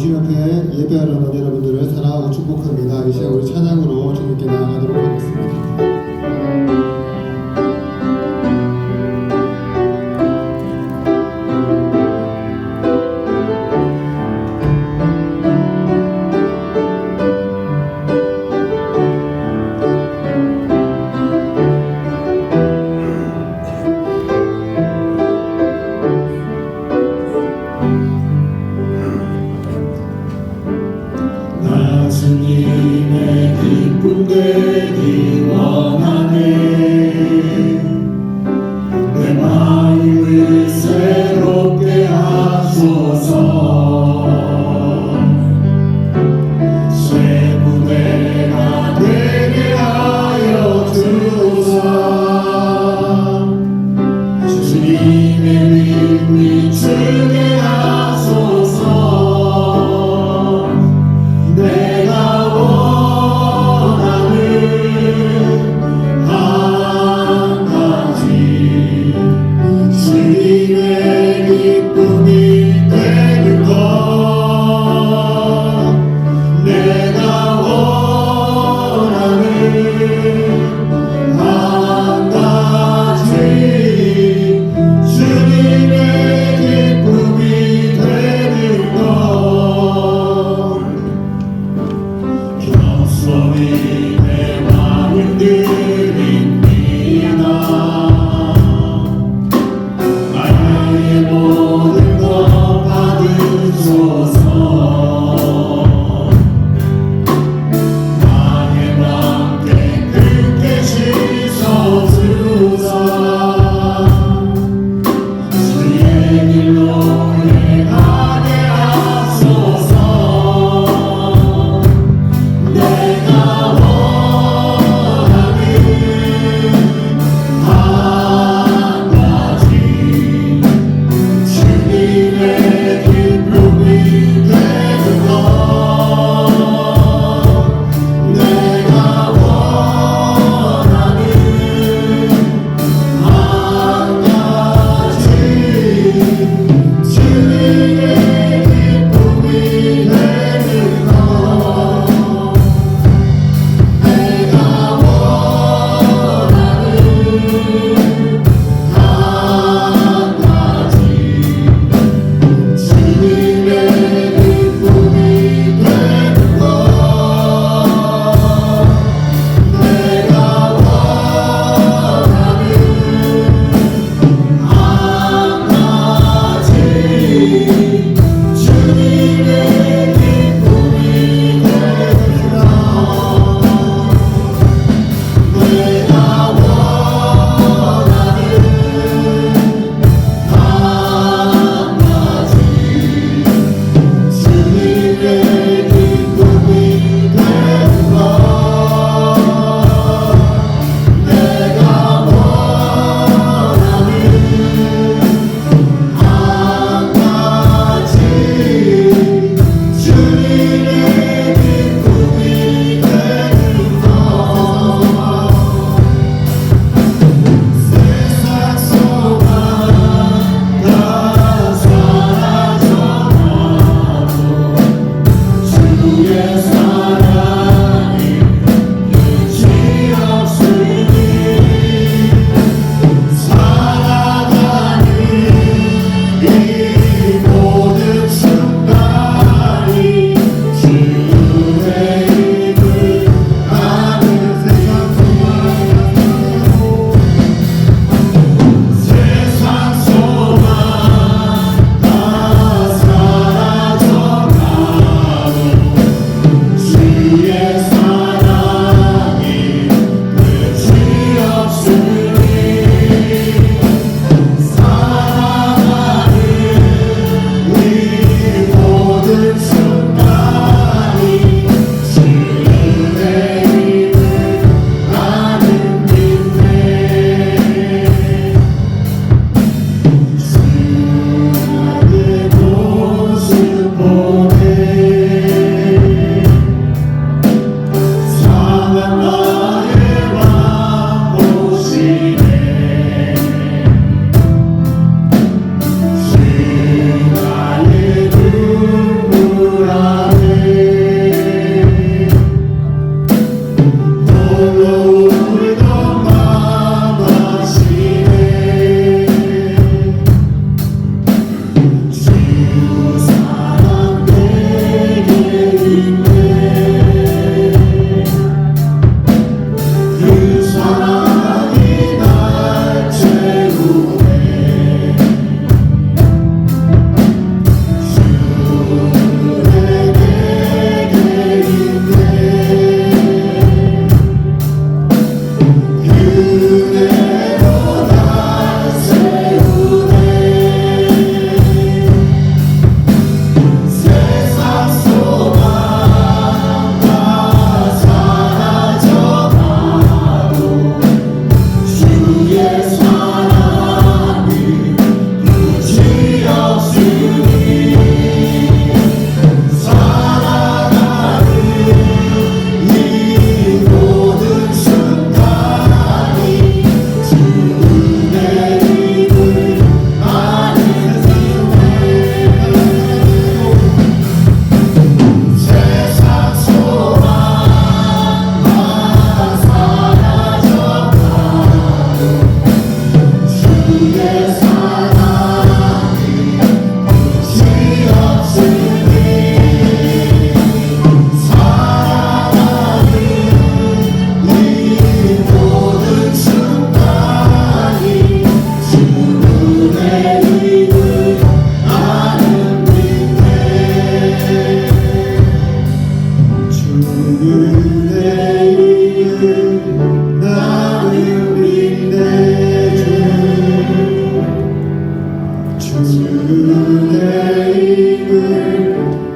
주님 앞에 예배하러 온 여러분들을 사랑하고 축복합니다. 이 시간 우리 찬양으로 주님께 나아가도록 하겠습니다. 주님의 기쁨 되기와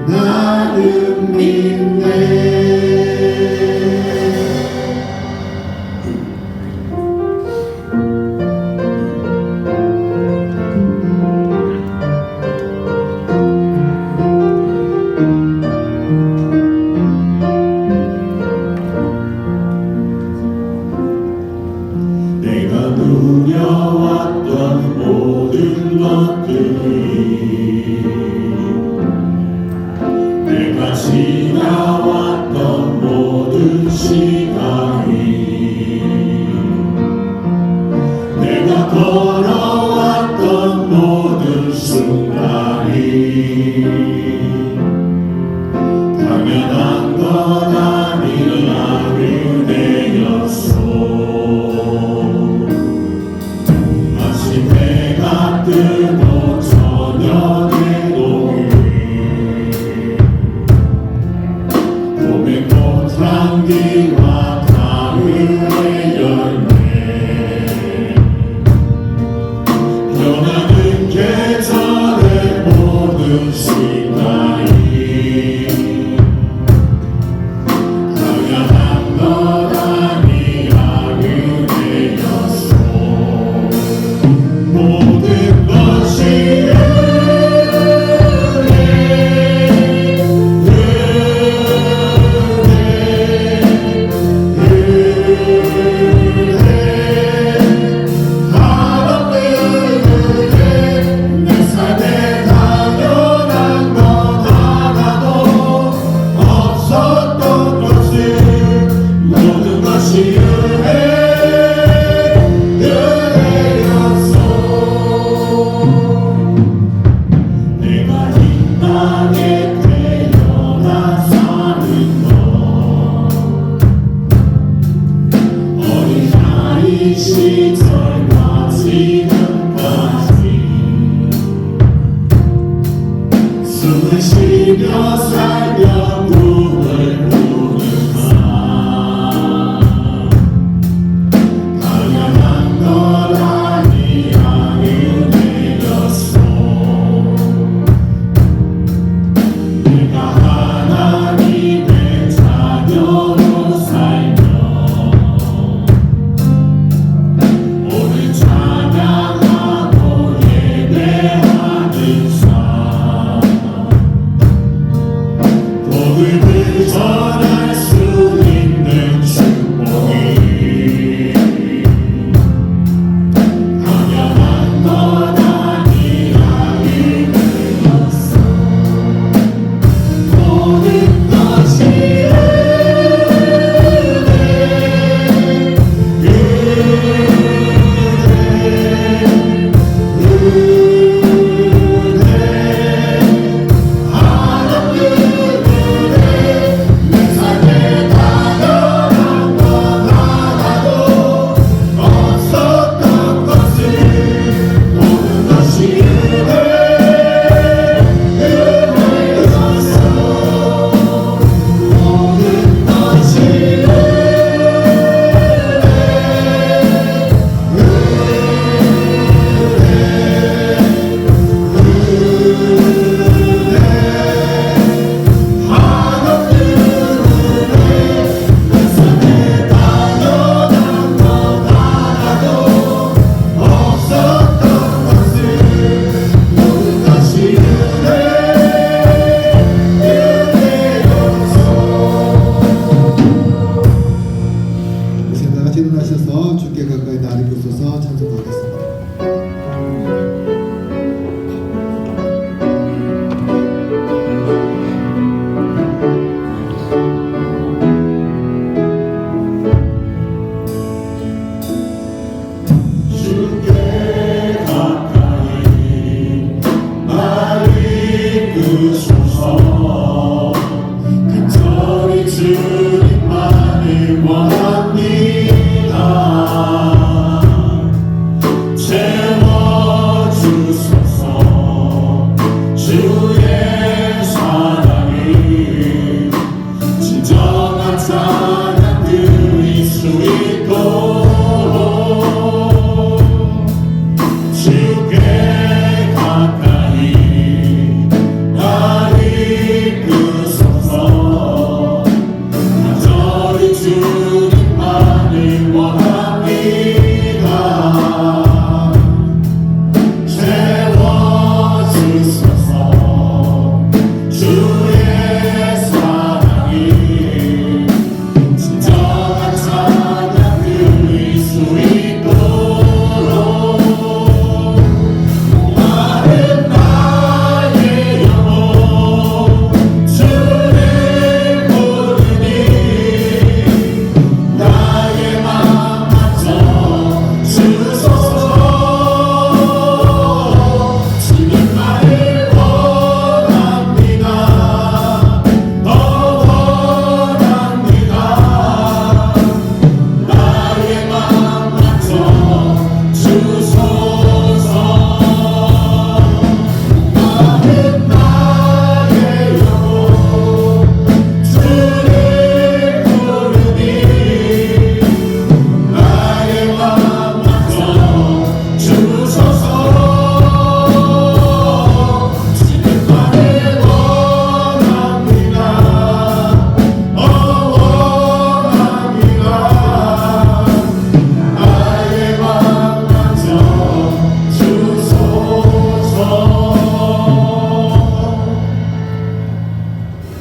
나는 믿네. 내가 누려왔던 모든 것들이, 내가 지나왔던 모든 시간이, 내가 걸어왔던 모든 순간이 당연한 건 아니라 은혜였소. 해가 뜨고 저녁에 놓인 봄의 꽃향기와 가을의 열매, 변하는 계절의 모든 시간이 당연한 것 아니야 은혜였소. 모든 것이 내 삶에 당연한 것 하나도 없었던 것을 모든 것이 내가 이 땅에 태어나 사는 것, 어린아이 시절과 지금까지 숨을 쉬며 살며 꿈을 꾸는 삶, 당연한 것 아니야 은혜였소. 내가 하나님의 자녀로 살며 오늘 찬양하고 예배하는 삶, 복음을 전할 수 있는 축복이 당연한 것 아니라 은혜였어. 모든 것이 내 삶에 당연한 것 하나도 없었던 것을 모든 것이 은혜였어. 모든 것이 다 같이 일어나셔서 주께 가까이 나아가셔서 찬송하겠습니다. 주께 가까이 나를 이끄소서. 간절히 주님만을 원합니다. 채워주소서. 주의 사랑을 진정한 사랑 드릴 수 있도록 주께 가까이 나를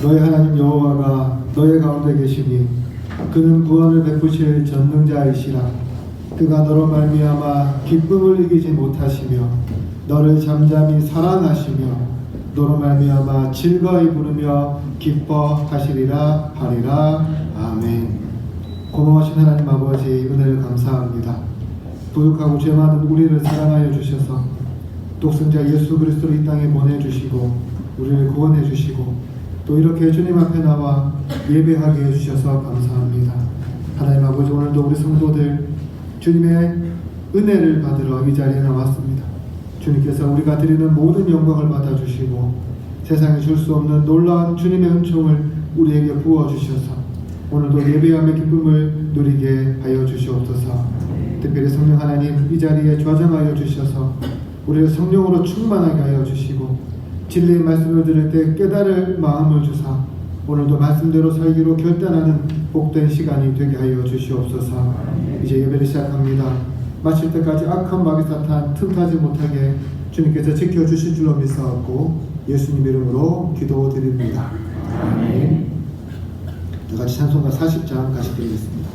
너의 하나님 여호와가 너의 가운데 계시니 그는 구원을 베푸실 전능자이시라. 그가 너로 말미암아 기쁨을 이기지 못하시며 너를 잠잠히 사랑하시며 너로 말미암아 즐거이 부르며 기뻐하시리라 하리라. 아멘. 고마우신 하나님 아버지, 은혜를 감사합니다. 부족하고 죄 많은 우리를 사랑하여 주셔서 독생자 예수 그리스도를 이 땅에 보내주시고 우리를 구원해 주시고 또 이렇게 주님 앞에 나와 예배하게 해주셔서 감사합니다. 하나님 아버지, 오늘도 우리 성도들 주님의 은혜를 받으러 이 자리에 나왔습니다. 주님께서 우리가 드리는 모든 영광을 받아주시고 세상에 줄 수 없는 놀라운 주님의 은총을 우리에게 부어주셔서 오늘도 예배함의 기쁨을 누리게 하여 주시옵소서. 특별히 성령 하나님, 이 자리에 좌정하여 주셔서 우리를 성령으로 충만하게 하여 주시고 진리의 말씀을 들을 때 깨달을 마음을 주사 오늘도 말씀대로 살기로 결단하는 복된 시간이 되게 하여 주시옵소서. 이제 예배를 시작합니다. 마칠 때까지 악한 마귀 사탄 틈타지 못하게 주님께서 지켜주실 줄로 믿사옵고 예수님 이름으로 기도드립니다. 아멘. 같이 찬송가 40장 같이 드리겠습니다.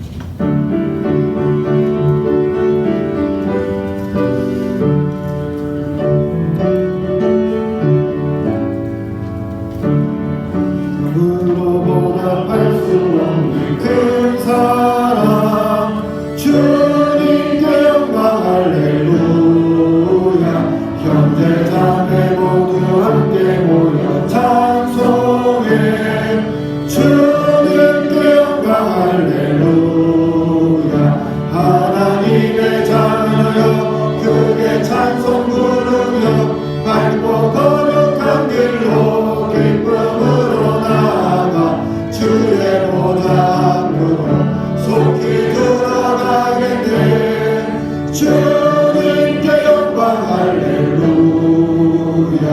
큰 사랑 주님께 영광 할렐루야. 형제 자매 모두 함께 모여 찬송해 주님께 영광 할렐루야. 하나님의 자녀여 크게 찬송 부르며 밝고 거룩한 길로 기쁨으로 나아가 주의 보좌 앞으로 속히 들어가겠네. 주님께 영광 할렐루야.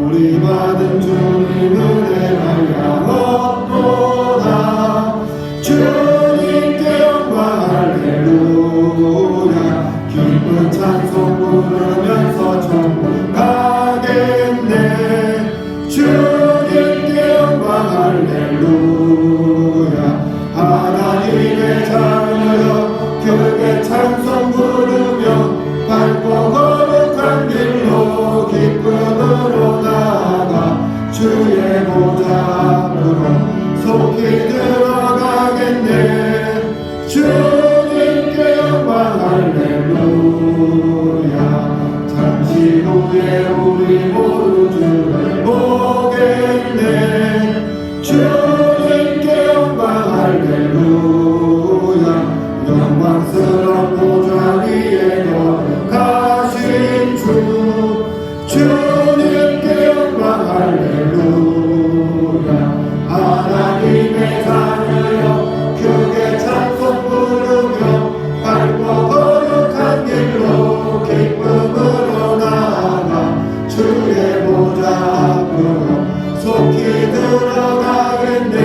우리 받은 주님 은혜 말량없도다. 주님께 영광 할렐루야. 기쁜 찬송 부르면서 천국 가겠네. 주님께 영광 할렐루야. 하나님의 자녀여 크게 찬송 부르며 밝고 거룩한 길로 기쁨으로 나아가 주의 보좌 앞으로 속히 들어가겠네. 주님께 영광 할렐루야. 잠시 후에 우리 모두 주를 보겠네. 주님께 영광 할렐루야. 영광스러운 보좌 위에 거룩하신 주. 주님께 영광 할렐루야. 하나님의 자녀여 크게 찬송 부르며 밝고 거룩한 길로 기쁨으로 나아가 주의 보좌 앞으로 속히 들어가겠네.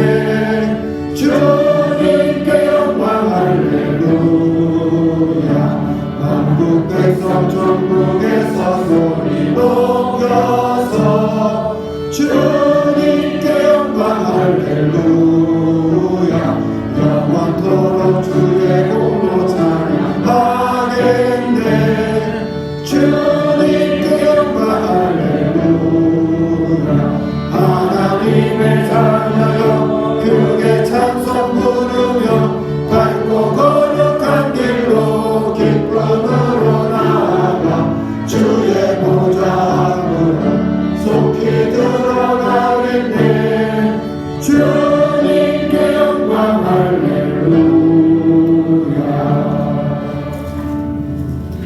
주님께 영광 할렐루야. 만국 백성 전국에서 소리 높여서 주님께 영광 할렐루야. 영원토록 주의 공로 찬양하겠네. 주님께 영광 할렐루야. 하나님의 자녀여 크게 찬송 부르며 밝고 거룩한 길로 기쁨으로 나아가 주의 보좌 앞으로 속히 들어가겠네. 주님께 영광 할렐루야.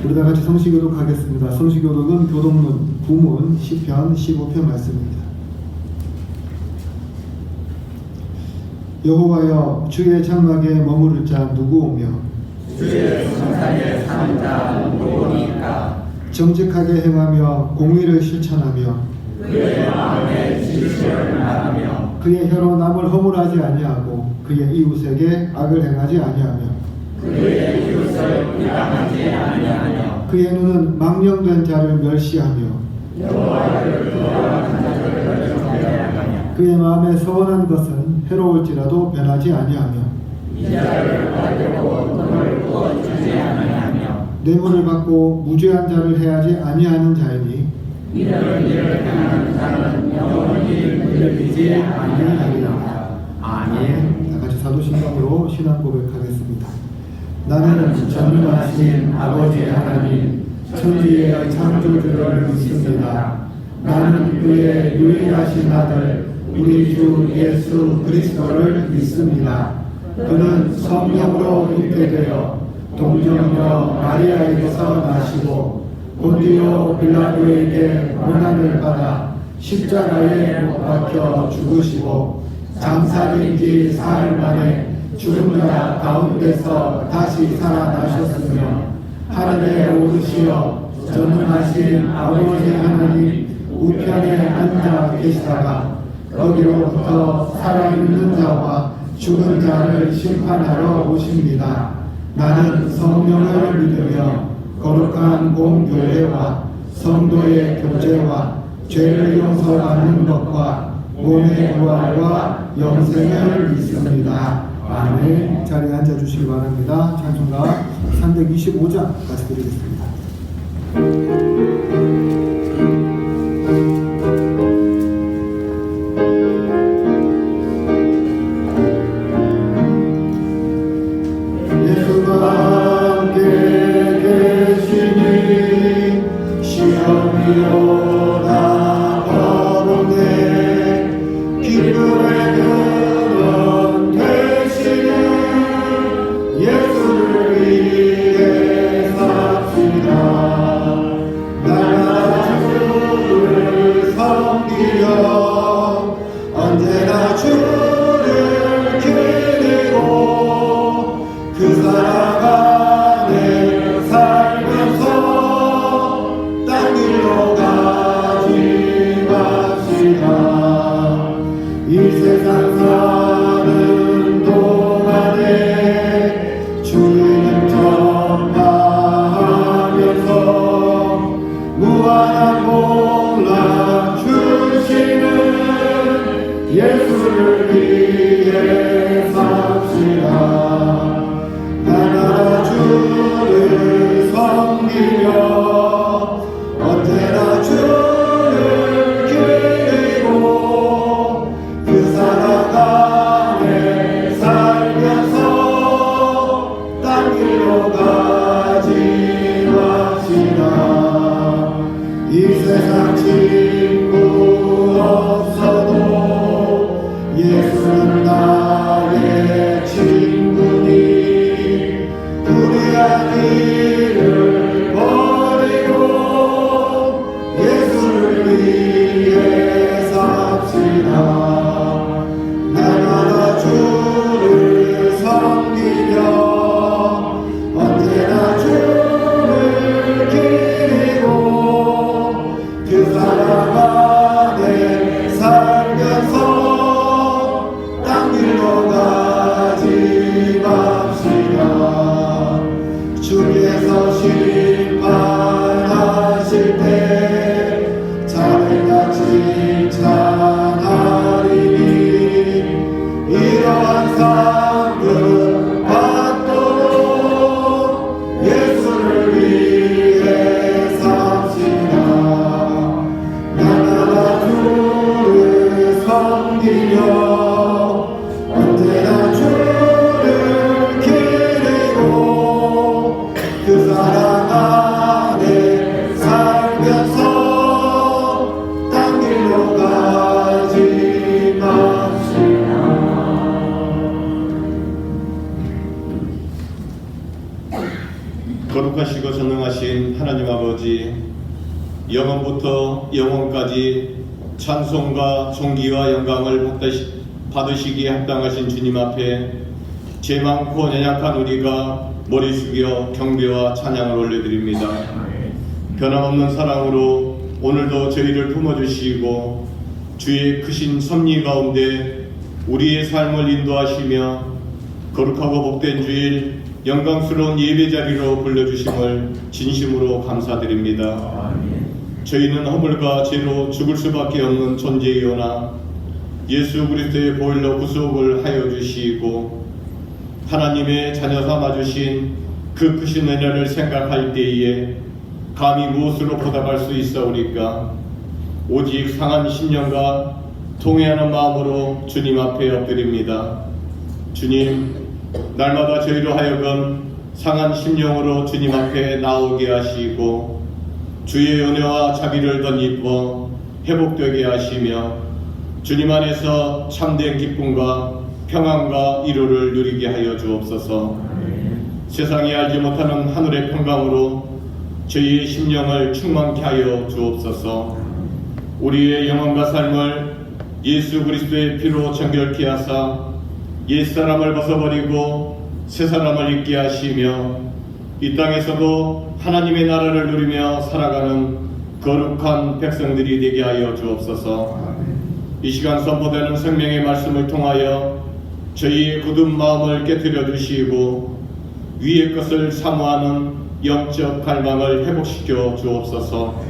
우리 다 같이 성시교독 하겠습니다. 성시교독은 교독문, 구문, 시편, 15편 말씀입니다. 여호와여, 주의 장막에 머무를 자 누구 오며 주의 성산에 사는 자 누구니까. 정직하게 행하며 공의를 실천하며 그의 마음에 진실을 말하며 그의 혀로 남을 허물하지 아니하고 그의 이웃에게 악을 행하지 아니하며 그의 이웃을 비방하지 아니하며 그의 눈은 망령된 자를 멸시하며 여호와를 두려워하는 자들을 정죄하며 그의 마음에 서원한 것은 해로울지라도 변하지 아니하며 이자를 받으려고 돈을 부어주지 아니하며 뇌물을 받고 무죄한 자를 해하지 아니하는 자이니 이런 일을 행하는 자는 영원히 물리지 아니하리라. 아멘. 다 같이 사도신경으로 신앙 고백하겠습니다. 나는 전능하신 아버지 하나님 천지의 창조주를 믿습니다. 나는 그의 유일하신 아들 우리 주 예수 그리스도를 믿습니다. 그는 성령으로 잉태되어 동정녀 마리아에게서 나시고 본디오 빌라도에게 고난을 받아 십자가에 못 박혀 죽으시고 장사된 지 사흘 만에 죽은 자 가운데서 다시 살아나셨으며 하늘에 오르시어 전능하신 아버지 하나님 우편에 앉아 계시다가 거기로부터 살아있는 자와 죽은 자를 심판하러 오십니다. 나는 성령을 믿으며 거룩한 공교회와 성도의 교제와 죄를 용서받는 것과 몸의 부활과 영생을 믿습니다. 아멘. 자리에 앉아주시기 바랍니다. 찬송가 325장 같이 드리겠습니다. 예수가 함께 계시니 시험이 오나 버겁네 기쁨의 근원 되시는 예수를 위해 삽시다. 날마다 주를 섬기며 언제나 주를 기리고 그 사랑 안에 살면서 딴 길로 가지 맙시다. 이 세상 사는 동안에 주님 전파하면서 무한한 복락 주시는 예수를 위해 삽시다. 날마다 주를 섬기며 언제나 주를 기리고 그 사랑 안에 살면서 딴 길로 가지 맙시다. 이 세상 친구 없어도 예수는 나의 친구니 불의한 일을 버리고 예수를 위해 삽시다. 날마다 주를 섬기며 언제나 주를 기리고 그 사랑 안에 살면서 딴 길로 가지 맙시다. 주께서 심판하실 때 자들같이 찬하리니 이러한 상급 받도록 예수를 위해 삽시다. 날마다 주를 섬기며 언제나 주를 기리고 그 사랑 안에 살면서 딴 길로 가지 맙시다. 거룩하시고 전능하신 하나님 아버지, 영원부터 영원까지 찬송과 존귀와 영광을 받으시기에 합당하신 주님 앞에 죄 많고 연약한 우리가 머리 숙여 경배와 찬양을 올려드립니다. 변함없는 사랑으로 오늘도 저희를 품어주시고 주의 크신 섭리 가운데 우리의 삶을 인도하시며 거룩하고 복된 주일 영광스러운 예배 자리로 불러주심을 진심으로 감사드립니다. 저희는 허물과 죄로 죽을 수밖에 없는 존재이오나 예수 그리스도의 보혈로 구속을 하여 주시고 하나님의 자녀 삼아 주신 그 크신 은혜를 생각할 때에 감히 무엇으로 보답할 수 있사오리까? 오직 상한 심령과 통회하는 마음으로 주님 앞에 엎드립니다. 주님, 날마다 저희로 하여금 상한 심령으로 주님 앞에 나오게 하시고 주의 은혜와 자비를 덧입어 회복되게 하시며 주님 안에서 참된 기쁨과 평안과 위로를 누리게 하여 주옵소서. 세상이 알지 못하는 하늘의 평강으로 저희의 심령을 충만케 하여 주옵소서. 우리의 영혼과 삶을 예수 그리스도의 피로 정결케 하사 옛사람을 벗어버리고 새사람을 입게 하시며 이 땅에서도 하나님의 나라를 누리며 살아가는 거룩한 백성들이 되게 하여 주옵소서. 이 시간 선포되는 생명의 말씀을 통하여 저희의 굳은 마음을 깨뜨려 주시고 위의 것을 사모하는 영적 갈망을 회복시켜 주옵소서.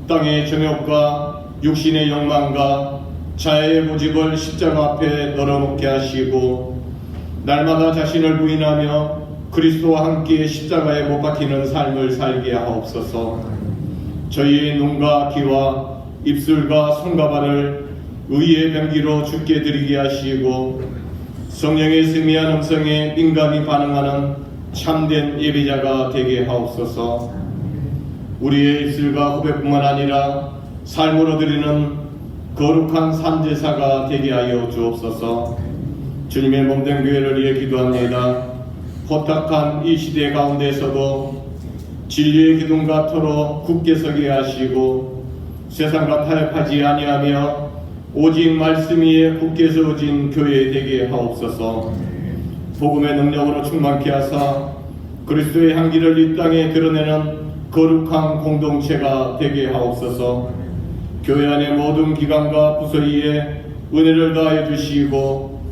땅의 정욕과 육신의 욕망과 자아의 고집을 십자가 앞에 널어놓게 하시고 날마다 자신을 부인하며 그리스도와 함께 십자가에 못 박히는 삶을 살게 하옵소서. 저희의 눈과 귀와 입술과 손과 발을 의의 병기로 주께 드리게 하시고 성령의 승리한 음성에 민감히 반응하는 참된 예배자가 되게 하옵소서. 우리의 입술과 고백뿐만 아니라 삶으로 드리는 거룩한 산제사가 되게 하여 주옵소서. 주님의 몸된 교회를 위해 기도합니다. 호탁한 이 시대 가운데서도 진리의 기둥과 터로 굳게 서게 하시고 세상과 타협하지 아니하며 오직 말씀 위에 굳게 서진 교회 되게 하옵소서. 복음의 능력으로 충만케 하사 그리스도의 향기를 이 땅에 드러내는 거룩한 공동체가 되게 하옵소서. 교회 안의 모든 기관과 부서위에 은혜를 다해 주시고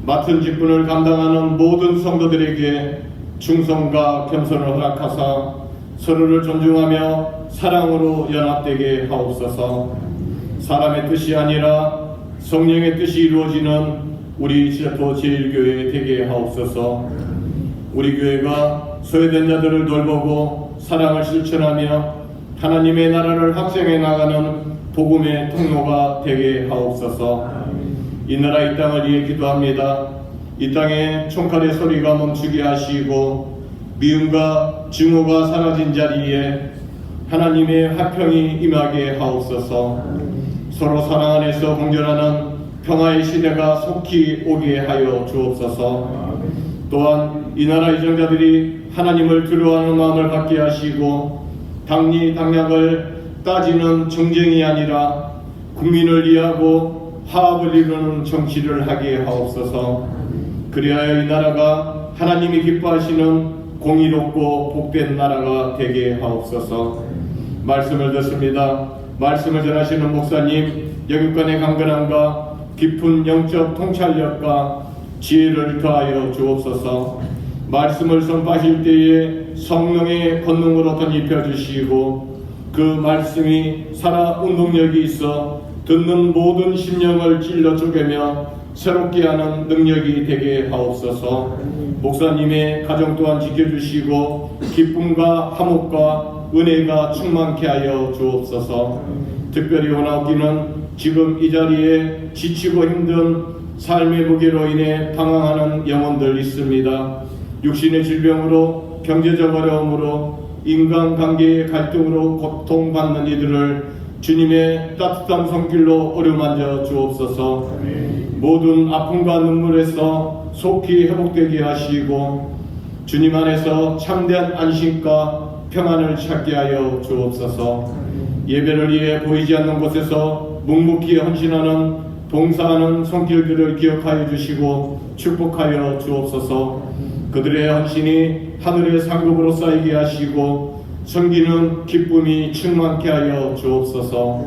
맡은 직분을 감당하는 모든 성도들에게 충성과 겸손을 허락하사 서로를 존중하며 사랑으로 연합되게 하옵소서. 사람의 뜻이 아니라 성령의 뜻이 이루어지는 우리 지자토 제1교회 되게 하옵소서. 우리 교회가 소외된 자들을 돌보고 사랑을 실천하며 하나님의 나라를 확장해 나가는 복음의 통로가 되게 하옵소서. 이 나라 이 땅을 위해 기도합니다. 이 땅에 총칼의 소리가 멈추게 하시고 미움과 증오가 사라진 자리에 하나님의 화평이 임하게 하옵소서. 서로 사랑 안에서 공존하는 평화의 시대가 속히 오게 하여 주옵소서. 또한 이 나라 이정자들이 하나님을 두려워하는 마음을 갖게 하시고 당리 당략을 따지는 정쟁이 아니라 국민을 이해하고 화합을 이루는 정치를 하게 하옵소서. 그리하여 이 나라가 하나님이 기뻐하시는 공의롭고 복된 나라가 되게 하옵소서. 말씀을 듣습니다. 말씀을 전하시는 목사님 영육간의 강건함과 깊은 영적 통찰력과 지혜를 더하여 주옵소서. 말씀을 선포하실 때에 성령의 권능으로 덧입혀 주시고 그 말씀이 살아 운동력이 있어 듣는 모든 심령을 찔러 쪼개며 새롭게 하는 능력이 되게 하옵소서. 목사님의 가정 또한 지켜주시고 기쁨과 화목과 은혜가 충만케 하여 주옵소서. 특별히 원하옵기는 지금 이 자리에 지치고 힘든 삶의 무게로 인해 당황하는 영혼들 있습니다. 육신의 질병으로 경제적 어려움으로 인간관계의 갈등으로 고통받는 이들을 주님의 따뜻한 손길로 어루만져 주옵소서. 모든 아픔과 눈물에서 속히 회복되게 하시고 주님 안에서 참된 안식과 평안을 찾게 하여 주옵소서. 예배를 위해 보이지 않는 곳에서 묵묵히 헌신하는 봉사하는 손길들을 기억하여 주시고 축복하여 주옵소서. 그들의 헌신이 하늘의 상급으로 쌓이게 하시고 섬기는 기쁨이 충만케 하여 주옵소서.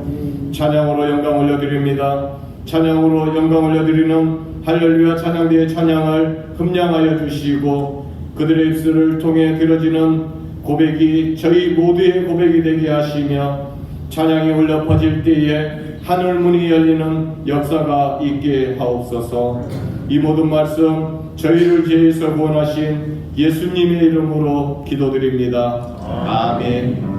찬양으로 영광 올려드립니다. 찬양으로 영광 올려드리는 할렐루야 찬양대의 찬양을 흠량하여 주시고 그들의 입술을 통해 들어지는 고백이 저희 모두의 고백이 되게 하시며 찬양이 울려 퍼질 때에 하늘 문이 열리는 역사가 있게 하옵소서. 이 모든 말씀 저희를 죄에서 구원하신 예수님의 이름으로 기도드립니다. 아멘.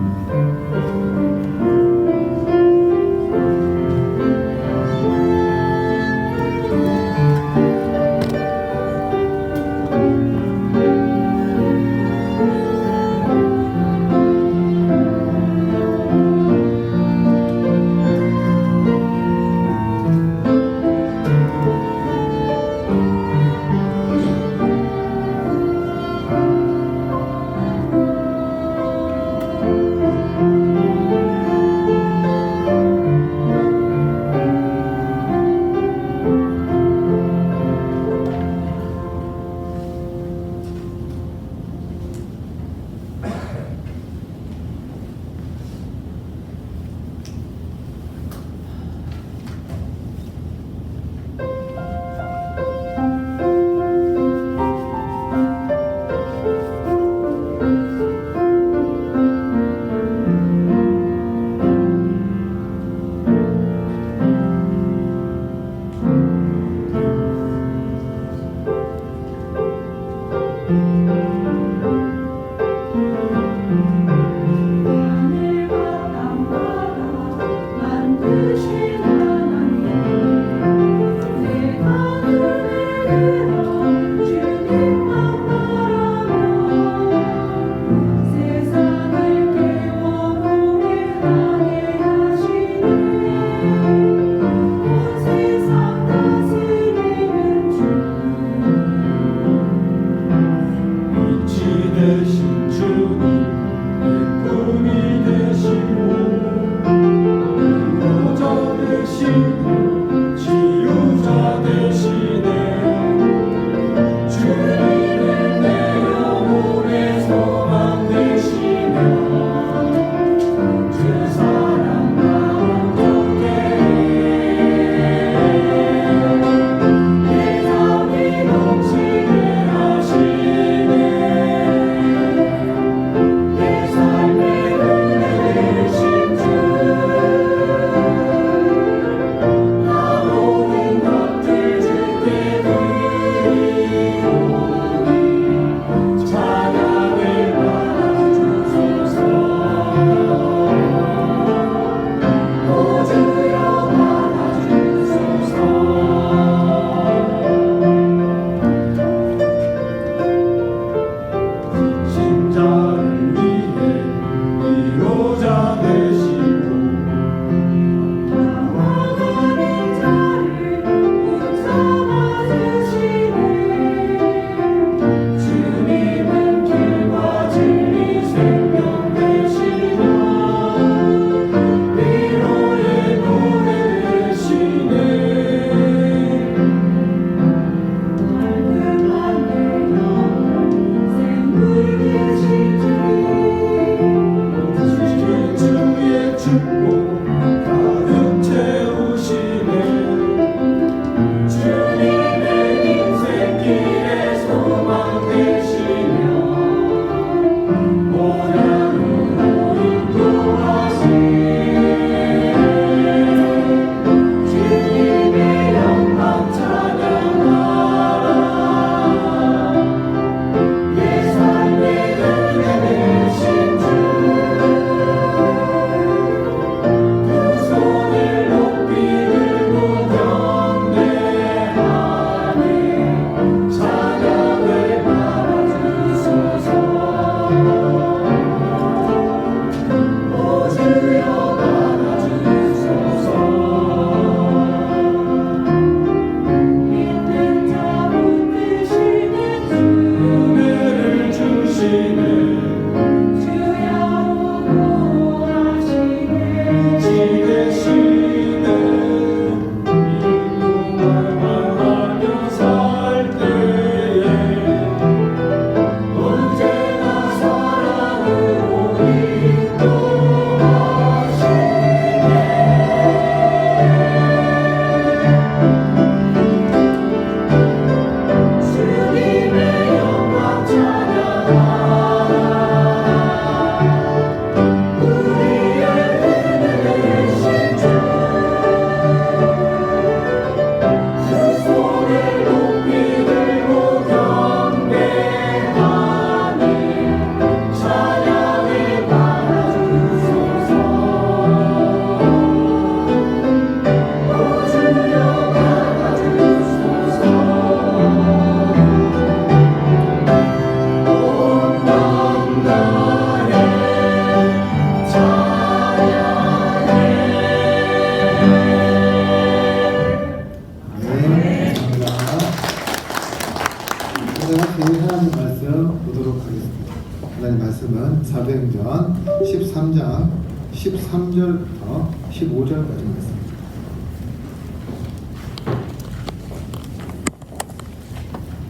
할 말씀은 사도행전 13장 13절부터 15절까지 말씀입니다.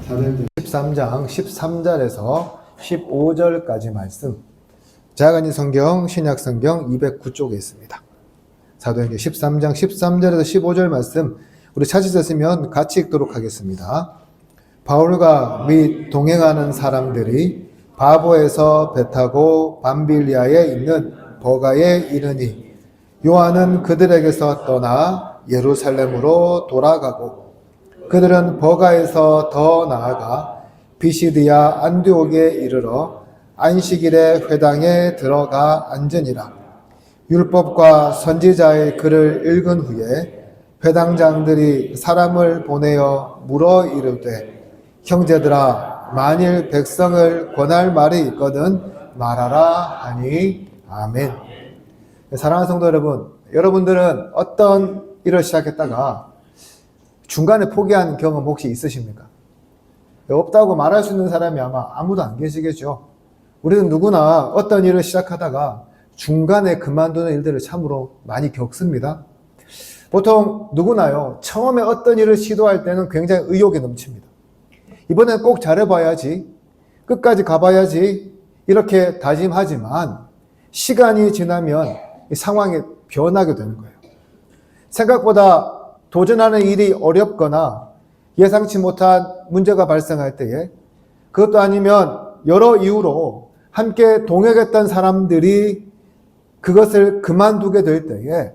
사도행전 13장 13절에서 15절까지 말씀. 자가니 성경 신약성경 209쪽에 있습니다. 사도행전 13장 13절에서 15절 말씀 우리 찾으셨으면 같이 읽도록 하겠습니다. 바울과 및 동행하는 사람들이 바보에서 배 타고 밤빌리아에 있는 버가에 이르니 요한은 그들에게서 떠나 예루살렘으로 돌아가고 그들은 버가에서 더 나아가 비시드야 안디옥에 이르러 안식일에 회당에 들어가 앉으니라. 율법과 선지자의 글을 읽은 후에 회당장들이 사람을 보내어 물어 이르되 형제들아 만일 백성을 권할 말이 있거든 말하라 하니 아멘. 사랑하는 성도 여러분, 여러분들은 어떤 일을 시작했다가 중간에 포기한 경험 혹시 있으십니까? 없다고 말할 수 있는 사람이 아마 아무도 안 계시겠죠. 우리는 누구나 어떤 일을 시작하다가 중간에 그만두는 일들을 참으로 많이 겪습니다. 보통 누구나요, 처음에 어떤 일을 시도할 때는 굉장히 의욕이 넘칩니다. 이번엔 꼭 잘해봐야지, 끝까지 가봐야지 이렇게 다짐하지만 시간이 지나면 이 상황이 변하게 되는 거예요. 생각보다 도전하는 일이 어렵거나 예상치 못한 문제가 발생할 때에, 그것도 아니면 여러 이유로 함께 동행했던 사람들이 그것을 그만두게 될 때에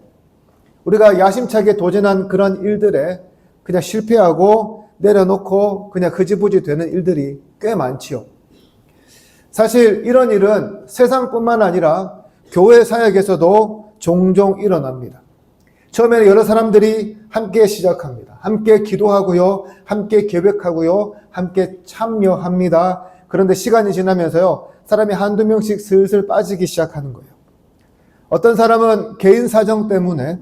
우리가 야심차게 도전한 그런 일들에 그냥 실패하고 내려놓고 그냥 흐지부지 되는 일들이 꽤 많지요. 사실 이런 일은 세상뿐만 아니라 교회 사역에서도 종종 일어납니다. 처음에는 여러 사람들이 함께 시작합니다. 함께 기도하고요, 함께 계획하고요, 함께 참여합니다. 그런데 시간이 지나면서요, 사람이 한두 명씩 슬슬 빠지기 시작하는 거예요. 어떤 사람은 개인 사정 때문에,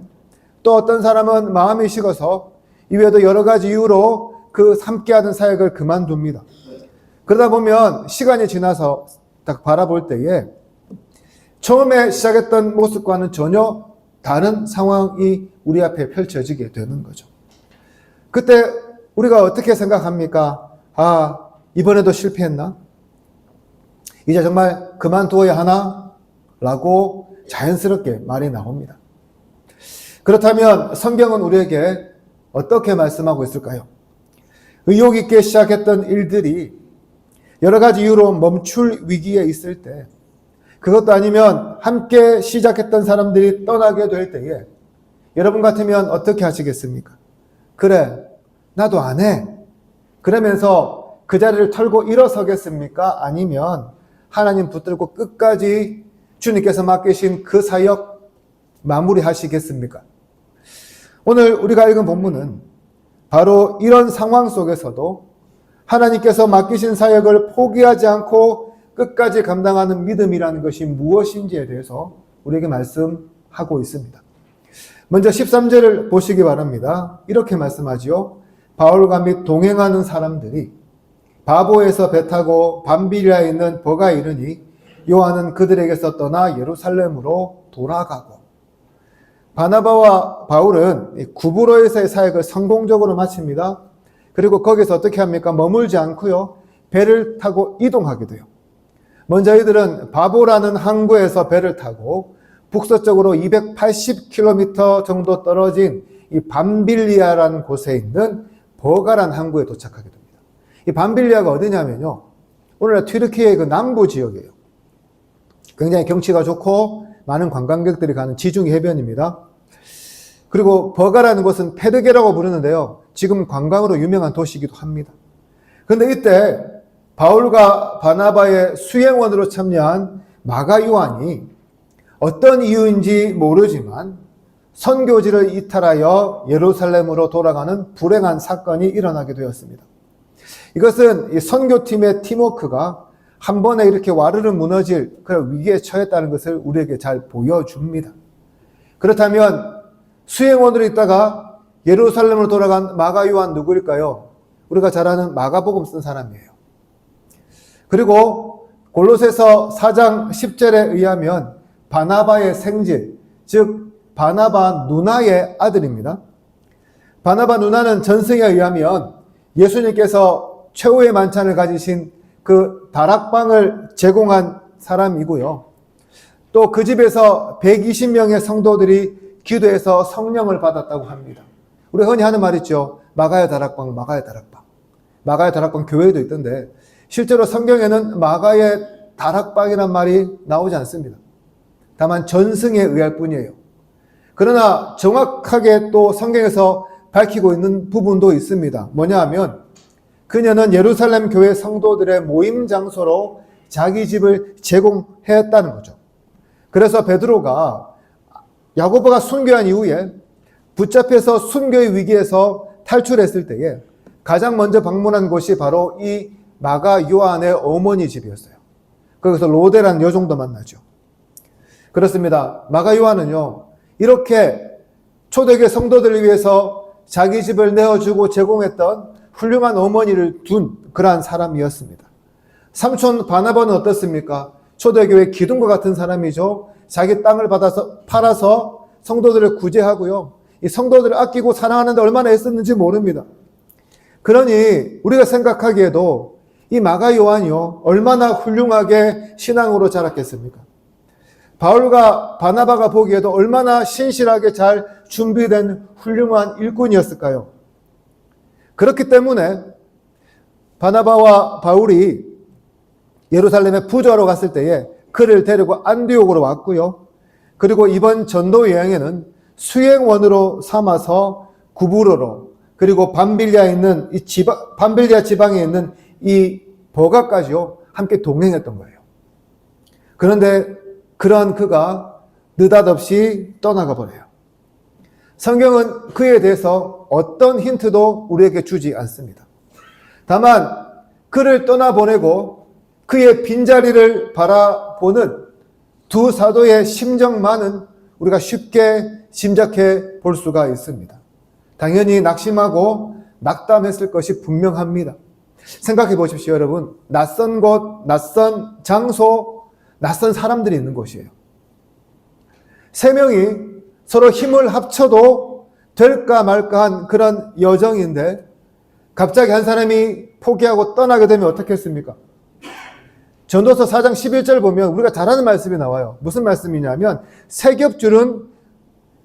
또 어떤 사람은 마음이 식어서 이외에도 여러 가지 이유로 그 함께하던 사역을 그만둡니다. 그러다 보면 시간이 지나서 딱 바라볼 때에 처음에 시작했던 모습과는 전혀 다른 상황이 우리 앞에 펼쳐지게 되는 거죠. 그때 우리가 어떻게 생각합니까? 아, 이번에도 실패했나? 이제 정말 그만두어야 하나? 라고 자연스럽게 말이 나옵니다. 그렇다면 성경은 우리에게 어떻게 말씀하고 있을까요? 의욕 있게 시작했던 일들이 여러 가지 이유로 멈출 위기에 있을 때, 그것도 아니면 함께 시작했던 사람들이 떠나게 될 때에 여러분 같으면 어떻게 하시겠습니까? 그래, 나도 안 해. 그러면서 그 자리를 털고 일어서겠습니까? 아니면 하나님 붙들고 끝까지 주님께서 맡기신 그 사역 마무리하시겠습니까? 오늘 우리가 읽은 본문은 바로 이런 상황 속에서도 하나님께서 맡기신 사역을 포기하지 않고 끝까지 감당하는 믿음이라는 것이 무엇인지에 대해서 우리에게 말씀하고 있습니다. 먼저 13절을 보시기 바랍니다. 이렇게 말씀하지요. 바울과 및 동행하는 사람들이 바보에서 배 타고 밤비리아에 있는 버가에 이르니 요한은 그들에게서 떠나 예루살렘으로 돌아가고, 바나바와 바울은 구브로에서의 사역을 성공적으로 마칩니다. 그리고 거기서 어떻게 합니까? 머물지 않고요, 배를 타고 이동하게 돼요. 먼저 이들은 바보라는 항구에서 배를 타고 북서쪽으로 280km 정도 떨어진 이 밤빌리아라는 곳에 있는 버가라는 항구에 도착하게 됩니다. 이 밤빌리아가 어디냐면요, 오늘날 튀르키예의 그 남부 지역이에요. 굉장히 경치가 좋고 많은 관광객들이 가는 지중 해변입니다. 그리고 버가라는 곳은 페르게라고 부르는데요, 지금 관광으로 유명한 도시이기도 합니다. 그런데 이때 바울과 바나바의 수행원으로 참여한 마가 요한이 어떤 이유인지 모르지만 선교지를 이탈하여 예루살렘으로 돌아가는 불행한 사건이 일어나게 되었습니다. 이것은 이 선교팀의 팀워크가 한 번에 이렇게 와르르 무너질 그런 위기에 처했다는 것을 우리에게 잘 보여줍니다. 그렇다면 수행원으로 있다가 예루살렘으로 돌아간 마가 요한 누구일까요? 우리가 잘 아는 마가복음 쓴 사람이에요. 그리고 골로새서 4장 10절에 의하면 바나바의 생질, 즉 바나바 누나의 아들입니다. 바나바 누나는 전승에 의하면 예수님께서 최후의 만찬을 가지신 그 다락방을 제공한 사람이고요. 또 그 집에서 120명의 성도들이 기도해서 성령을 받았다고 합니다. 우리 흔히 하는 말 있죠. 마가의 다락방, 마가의 다락방. 마가의 다락방 교회도 있던데 실제로 성경에는 마가의 다락방이란 말이 나오지 않습니다. 다만 전승에 의할 뿐이에요. 그러나 정확하게 또 성경에서 밝히고 있는 부분도 있습니다. 뭐냐 하면 그녀는 예루살렘 교회 성도들의 모임 장소로 자기 집을 제공했다는 거죠. 그래서 베드로가 야고보가 순교한 이후에 붙잡혀서 순교의 위기에서 탈출했을 때에 가장 먼저 방문한 곳이 바로 이 마가 요한의 어머니 집이었어요. 거기서 로데라는 여종도 만나죠. 그렇습니다. 마가 요한은요, 이렇게 초대교회 성도들을 위해서 자기 집을 내어주고 제공했던 훌륭한 어머니를 둔 그러한 사람이었습니다. 삼촌 바나바는 어떻습니까? 초대교회 기둥과 같은 사람이죠. 자기 땅을 팔아서 성도들을 구제하고요. 이 성도들을 아끼고 사랑하는데 얼마나 애썼는지 모릅니다. 그러니 우리가 생각하기에도 이 마가 요한이요, 얼마나 훌륭하게 신앙으로 자랐겠습니까? 바울과 바나바가 보기에도 얼마나 신실하게 잘 준비된 훌륭한 일꾼이었을까요? 그렇기 때문에 바나바와 바울이 예루살렘에 부조하러 갔을 때에 그를 데리고 안디옥으로 왔고요. 그리고 이번 전도 여행에는 수행원으로 삼아서 구부로로, 그리고 밤빌리아 지방에 있는 이 버가까지요, 함께 동행했던 거예요. 그런데 그러한 그가 느닷없이 떠나가 버려요. 성경은 그에 대해서 어떤 힌트도 우리에게 주지 않습니다. 다만 그를 떠나보내고 그의 빈자리를 바라보는 두 사도의 심정만은 우리가 쉽게 짐작해 볼 수가 있습니다. 당연히 낙심하고 낙담했을 것이 분명합니다. 생각해 보십시오, 여러분. 낯선 곳, 낯선 장소, 낯선 사람들이 있는 곳이에요. 세 명이 서로 힘을 합쳐도 될까 말까한 그런 여정인데 갑자기 한 사람이 포기하고 떠나게 되면 어떻겠습니까? 전도서 4장 11절 보면 우리가 잘 아는 말씀이 나와요. 무슨 말씀이냐면 세 겹줄은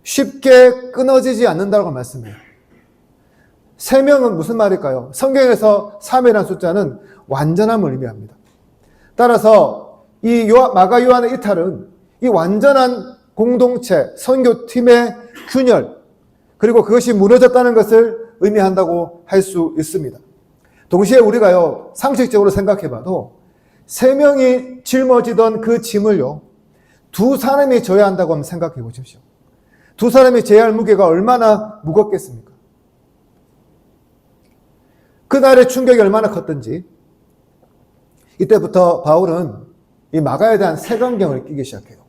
쉽게 끊어지지 않는다고 말씀해요. 세 명은 무슨 말일까요? 성경에서 3이라는 숫자는 완전함을 의미합니다. 따라서 이 마가 요한의 이탈은 이 완전한 공동체, 선교팀의 균열, 그리고 그것이 무너졌다는 것을 의미한다고 할 수 있습니다. 동시에 우리가요, 상식적으로 생각해봐도 세 명이 짊어지던 그 짐을요, 두 사람이 져야 한다고 한번 생각해 보십시오. 두 사람이 져야 할 무게가 얼마나 무겁겠습니까? 그날의 충격이 얼마나 컸던지, 이때부터 바울은 이 마가에 대한 색안경을 끼기 시작해요.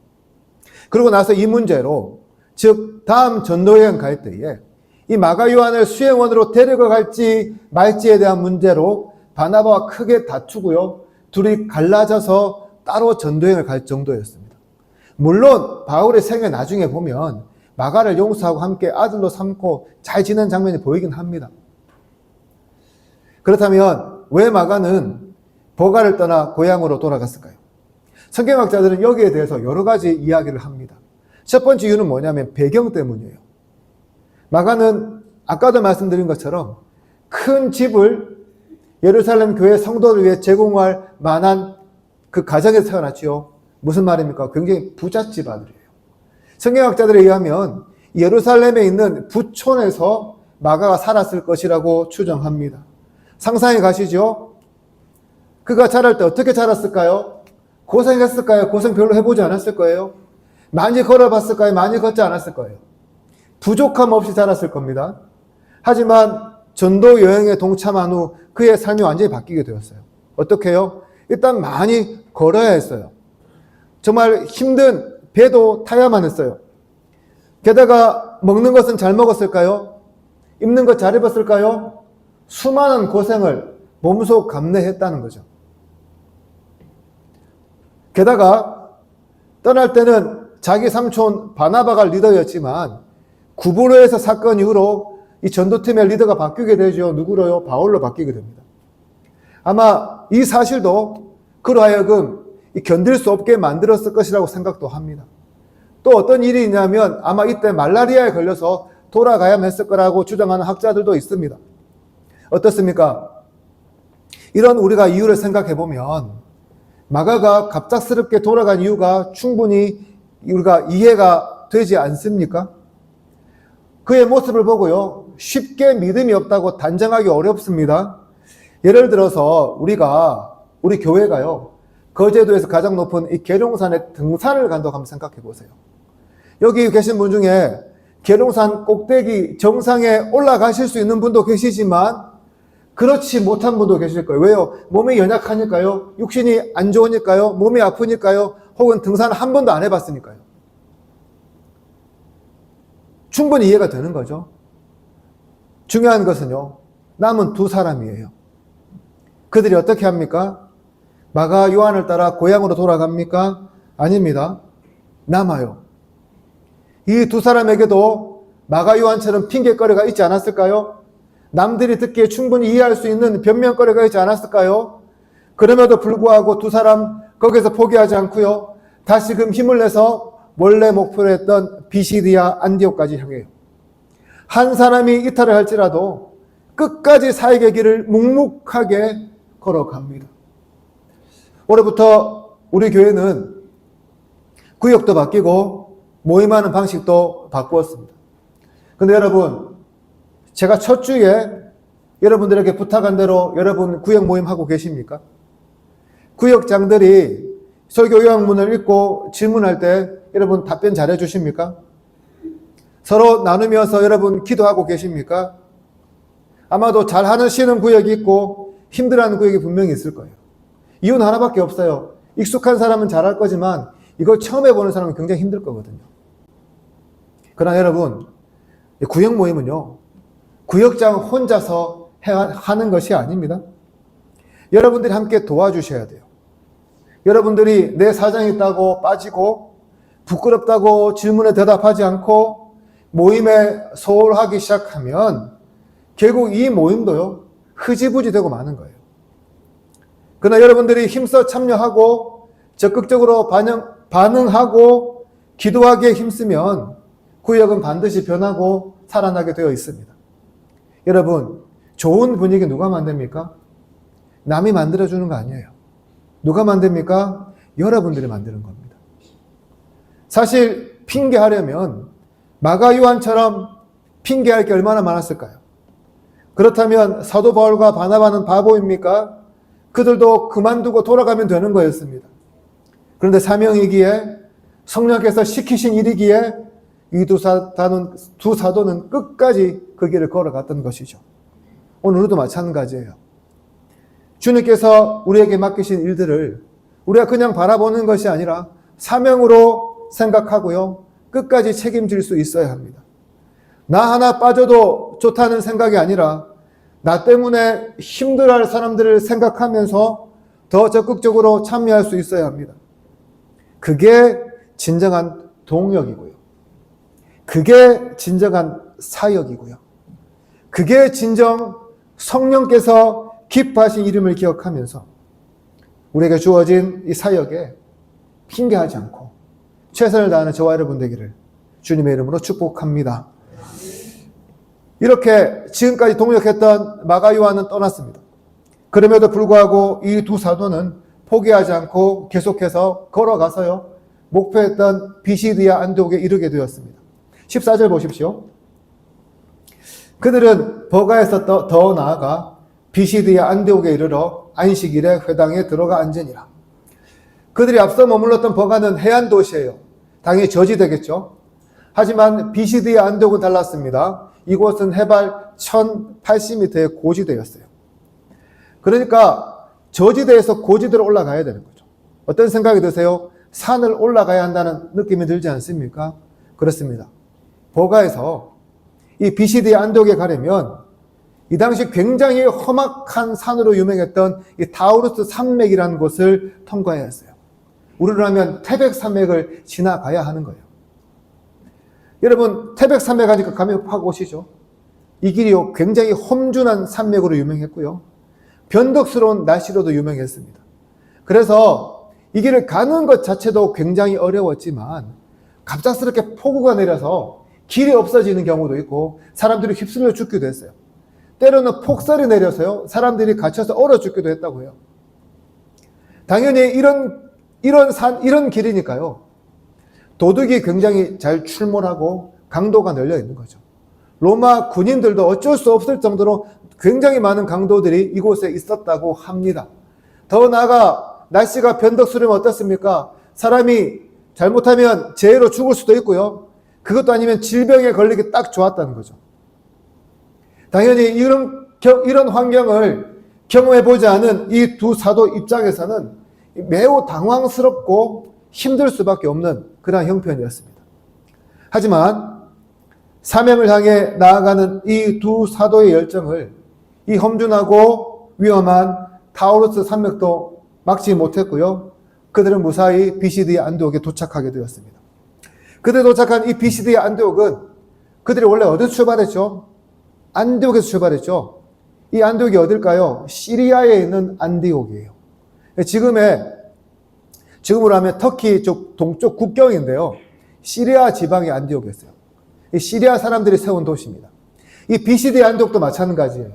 그러고 나서 이 문제로, 즉 다음 전도여행 갈 때에 이 마가 요한을 수행원으로 데려갈지 말지에 대한 문제로 바나바와 크게 다투고요, 둘이 갈라져서 따로 전도여행을 갈 정도였습니다. 물론 바울의 생애 나중에 보면 마가를 용서하고 함께 아들로 삼고 잘 지낸 장면이 보이긴 합니다. 그렇다면 왜 마가는 버가를 떠나 고향으로 돌아갔을까요? 성경학자들은 여기에 대해서 여러 가지 이야기를 합니다. 첫 번째 이유는 뭐냐면 배경 때문이에요. 마가는 아까도 말씀드린 것처럼 큰 집을 예루살렘 교회 성도를 위해 제공할 만한 그 가정에서 태어났지요. 무슨 말입니까? 굉장히 부잣집 아들이에요. 성경학자들에 의하면 예루살렘에 있는 부촌에서 마가가 살았을 것이라고 추정합니다. 상상해 가시죠? 그가 자랄 때 어떻게 자랐을까요? 고생했을까요? 고생 별로 해보지 않았을 거예요. 많이 걸어봤을까요? 많이 걷지 않았을 거예요. 부족함 없이 자랐을 겁니다. 하지만 전도 여행에 동참한 후 그의 삶이 완전히 바뀌게 되었어요. 어떻게 해요? 일단 많이 걸어야 했어요. 정말 힘든 배도 타야만 했어요. 게다가 먹는 것은 잘 먹었을까요? 입는 것 잘 입었을까요? 수많은 고생을 몸소 감내했다는 거죠. 게다가 떠날 때는 자기 삼촌 바나바가 리더였지만 구브로에서 사건 이후로 이 전도팀의 리더가 바뀌게 되죠. 누구로요? 바울로 바뀌게 됩니다. 아마 이 사실도 그로 하여금 견딜 수 없게 만들었을 것이라고 생각도 합니다. 또 어떤 일이 있냐면 아마 이때 말라리아에 걸려서 돌아가야만 했을 거라고 주장하는 학자들도 있습니다. 어떻습니까? 이런 우리가 이유를 생각해 보면 마가가 갑작스럽게 돌아간 이유가 충분히 우리가 이해가 되지 않습니까? 그의 모습을 보고요, 쉽게 믿음이 없다고 단정하기 어렵습니다. 예를 들어서 우리 교회가요, 거제도에서 가장 높은 이 계룡산에 등산을 간다고 한번 생각해 보세요. 여기 계신 분 중에 계룡산 꼭대기 정상에 올라가실 수 있는 분도 계시지만 그렇지 못한 분도 계실 거예요. 왜요? 몸이 연약하니까요? 육신이 안 좋으니까요? 몸이 아프니까요? 혹은 등산을 한 번도 안 해봤으니까요. 충분히 이해가 되는 거죠. 중요한 것은요, 남은 두 사람이에요. 그들이 어떻게 합니까? 마가 요한을 따라 고향으로 돌아갑니까? 아닙니다. 남아요. 이 두 사람에게도 마가 요한처럼 핑계거리가 있지 않았을까요? 남들이 듣기에 충분히 이해할 수 있는 변명거리가 있지 않았을까요? 그럼에도 불구하고 두 사람 거기서 포기하지 않고요, 다시금 힘을 내서 원래 목표로 했던 비시디아 안디옥까지 향해요. 한 사람이 이탈을 할지라도 끝까지 사역의 길을 묵묵하게 걸어갑니다. 올해부터 우리 교회는 구역도 바뀌고 모임하는 방식도 바꾸었습니다. 근데 여러분, 제가 첫 주에 여러분들에게 부탁한 대로 여러분 구역 모임 하고 계십니까? 구역장들이 설교 요약문을 읽고 질문할 때 여러분 답변 잘해 주십니까? 서로 나누면서 여러분 기도하고 계십니까? 아마도 잘하시는 구역이 있고 힘들어하는 구역이 분명히 있을 거예요. 이유는 하나밖에 없어요. 익숙한 사람은 잘할 거지만 이걸 처음 해보는 사람은 굉장히 힘들 거거든요. 그러나 여러분, 구역 모임은요, 구역장 혼자서 하는 것이 아닙니다. 여러분들이 함께 도와주셔야 돼요. 여러분들이 내 사정이 있다고 빠지고 부끄럽다고 질문에 대답하지 않고 모임에 소홀하기 시작하면 결국 이 모임도요, 흐지부지 되고 마는 거예요. 그러나 여러분들이 힘써 참여하고 적극적으로 반응하고 기도하기에 힘쓰면 구역은 반드시 변하고 살아나게 되어 있습니다. 여러분, 좋은 분위기 누가 만듭니까? 남이 만들어주는 거 아니에요. 누가 만듭니까? 여러분들이 만드는 겁니다. 사실 핑계하려면 마가 요한처럼 핑계할 게 얼마나 많았을까요? 그렇다면 사도 바울과 바나바는 바보입니까? 그들도 그만두고 돌아가면 되는 거였습니다. 그런데 사명이기에 성령께서 시키신 일이기에 이 두 사도는 끝까지 그 길을 걸어갔던 것이죠. 오늘도 마찬가지예요. 주님께서 우리에게 맡기신 일들을 우리가 그냥 바라보는 것이 아니라 사명으로 생각하고요, 끝까지 책임질 수 있어야 합니다. 나 하나 빠져도 좋다는 생각이 아니라 나 때문에 힘들어할 사람들을 생각하면서 더 적극적으로 참여할 수 있어야 합니다. 그게 진정한 동력이고요. 그게 진정한 사역이고요. 그게 진정 성령께서 기뻐하신 이름을 기억하면서 우리에게 주어진 이 사역에 핑계하지 않고 최선을 다하는 저와 여러분 되기를 주님의 이름으로 축복합니다. 이렇게 지금까지 동역했던 마가 요한은 떠났습니다. 그럼에도 불구하고 이 두 사도는 포기하지 않고 계속해서 걸어가서요, 목표했던 비시디아 안디옥에 이르게 되었습니다. 14절 보십시오. 그들은 버가에서 더 나아가 비시디아 안디옥에 이르러 안식일에 회당에 들어가 앉으니라. 그들이 앞서 머물렀던 버가는 해안 도시예요. 당연히 저지되겠죠. 하지만 비시디아 안디옥은 달랐습니다. 이곳은 해발 1080m의 고지대였어요. 그러니까 저지대에서 고지대로 올라가야 되는 거죠. 어떤 생각이 드세요? 산을 올라가야 한다는 느낌이 들지 않습니까? 그렇습니다. 버가에서 이 비시디아 안디옥에 가려면 이 당시 굉장히 험악한 산으로 유명했던 이 타우루스 산맥이라는 곳을 통과해야 했어요. 우리로 하면 태백산맥을 지나가야 하는 거예요. 여러분, 태백산맥 하니까 감이 확 오시죠? 이 길이요, 굉장히 험준한 산맥으로 유명했고요. 변덕스러운 날씨로도 유명했습니다. 그래서 이 길을 가는 것 자체도 굉장히 어려웠지만 갑작스럽게 폭우가 내려서 길이 없어지는 경우도 있고 사람들이 휩쓸려 죽기도 했어요. 때로는 폭설이 내려서요, 사람들이 갇혀서 얼어 죽기도 했다고 해요. 당연히 이런 길이니까요, 도둑이 굉장히 잘 출몰하고 강도가 널려 있는 거죠. 로마 군인들도 어쩔 수 없을 정도로 굉장히 많은 강도들이 이곳에 있었다고 합니다. 더 나아가 날씨가 변덕스러우면 어떻습니까? 사람이 잘못하면 재해로 죽을 수도 있고요. 그것도 아니면 질병에 걸리기 딱 좋았다는 거죠. 당연히 이런 환경을 경험해보지 않은 이 두 사도 입장에서는 매우 당황스럽고 힘들 수밖에 없는 그런 형편이었습니다. 하지만 사명을 향해 나아가는 이 두 사도의 열정을 이 험준하고 위험한 타우루스 산맥도 막지 못했고요. 그들은 무사히 비시드의 안디옥에 도착하게 되었습니다. 그들이 도착한 이 비시드의 안디옥은 그들이 원래 어디서 출발했죠? 안디옥에서 출발했죠. 이 안디옥이 어딜까요? 시리아에 있는 안디옥이에요. 지금으로 하면 터키 쪽 동쪽 국경인데요. 시리아 지방의 안디옥이었어요. 이 시리아 사람들이 세운 도시입니다. 이 비시드의 안디옥도 마찬가지예요.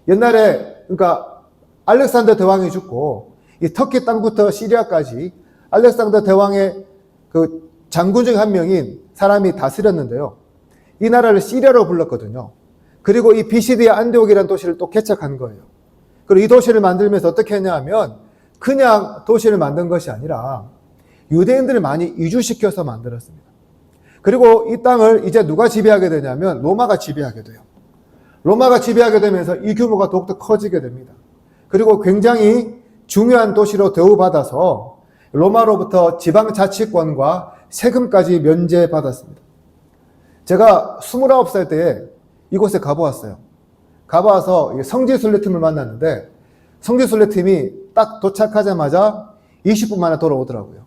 옛날에 그러니까 알렉산더 대왕이 죽고 이 터키 땅부터 시리아까지 알렉산더 대왕의 그 장군 중 한 명인 사람이 다스렸는데요. 이 나라를 시리아로 불렀거든요. 그리고 이 비시드의 안디옥이라는 도시를 또 개척한 거예요. 그리고 이 도시를 만들면서 어떻게 했냐 하면 그냥 도시를 만든 것이 아니라 유대인들을 많이 이주시켜서 만들었습니다. 그리고 이 땅을 이제 누가 지배하게 되냐면 로마가 지배하게 돼요. 로마가 지배하게 되면서 이 규모가 더욱더 커지게 됩니다. 그리고 굉장히 중요한 도시로 대우받아서 로마로부터 지방자치권과 세금까지 면제받았습니다. 제가 29살 때에 이곳에 가보았어요. 가봐서 성지순례팀을 만났는데 성지순례팀이 딱 도착하자마자 20분 만에 돌아오더라고요.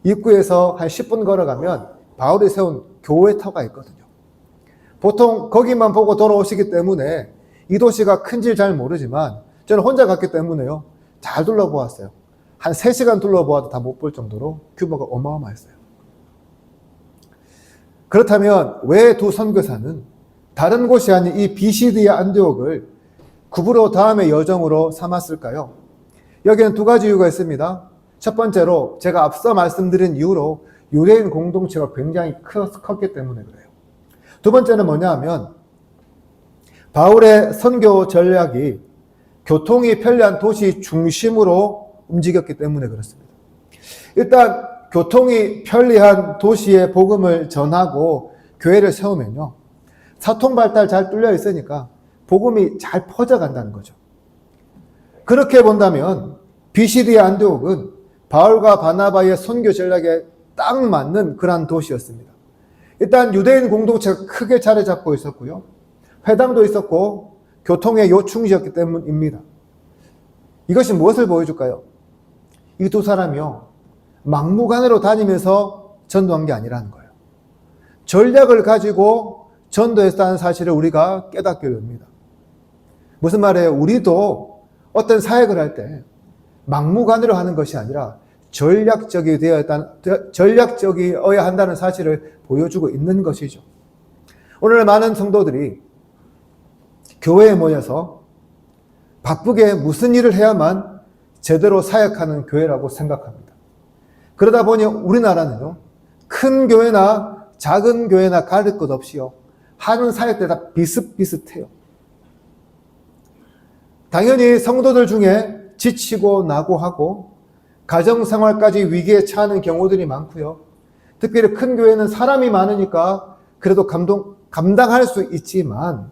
입구에서 한 10분 걸어가면 바울이 세운 교회터가 있거든요. 보통 거기만 보고 돌아오시기 때문에 이 도시가 큰지 잘 모르지만 저는 혼자 갔기 때문에요. 잘 둘러보았어요. 한 3시간 둘러보아도 다 못 볼 정도로 규모가 어마어마했어요. 그렇다면 왜 두 선교사는 다른 곳이 아닌 이 비시드의 안디옥을 구브로 다음의 여정으로 삼았을까요? 여기는 두 가지 이유가 있습니다. 첫 번째로 제가 앞서 말씀드린 이유로 유대인 공동체가 굉장히 컸기 때문에 그래요. 두 번째는 뭐냐 하면 바울의 선교 전략이 교통이 편리한 도시 중심으로 움직였기 때문에 그렇습니다. 일단 교통이 편리한 도시에 복음을 전하고 교회를 세우면요, 사통발달 잘 뚫려 있으니까 복음이 잘 퍼져간다는 거죠. 그렇게 본다면 비시드의 안디옥은 바울과 바나바의 선교 전략에 딱 맞는 그러한 도시였습니다. 일단 유대인 공동체가 크게 자리 잡고 있었고요. 회당도 있었고 교통의 요충지였기 때문입니다. 이것이 무엇을 보여줄까요? 이 두 사람이요, 막무가내로 다니면서 전도한 게 아니라는 거예요. 전략을 가지고 전도했다는 사실을 우리가 깨닫게 됩니다. 무슨 말이에요? 우리도 어떤 사역을 할 때 막무가내로 하는 것이 아니라 전략적이어야 한다는 사실을 보여주고 있는 것이죠. 오늘 많은 성도들이 교회에 모여서 바쁘게 무슨 일을 해야만 제대로 사역하는 교회라고 생각합니다. 그러다 보니 우리나라는요, 큰 교회나 작은 교회나 가릴 것 없이요, 하는 사역들 다 비슷비슷해요. 당연히 성도들 중에 지치고 나고하고 가정생활까지 위기에 처하는 경우들이 많고요. 특별히 큰 교회는 사람이 많으니까 그래도 감당할 수 있지만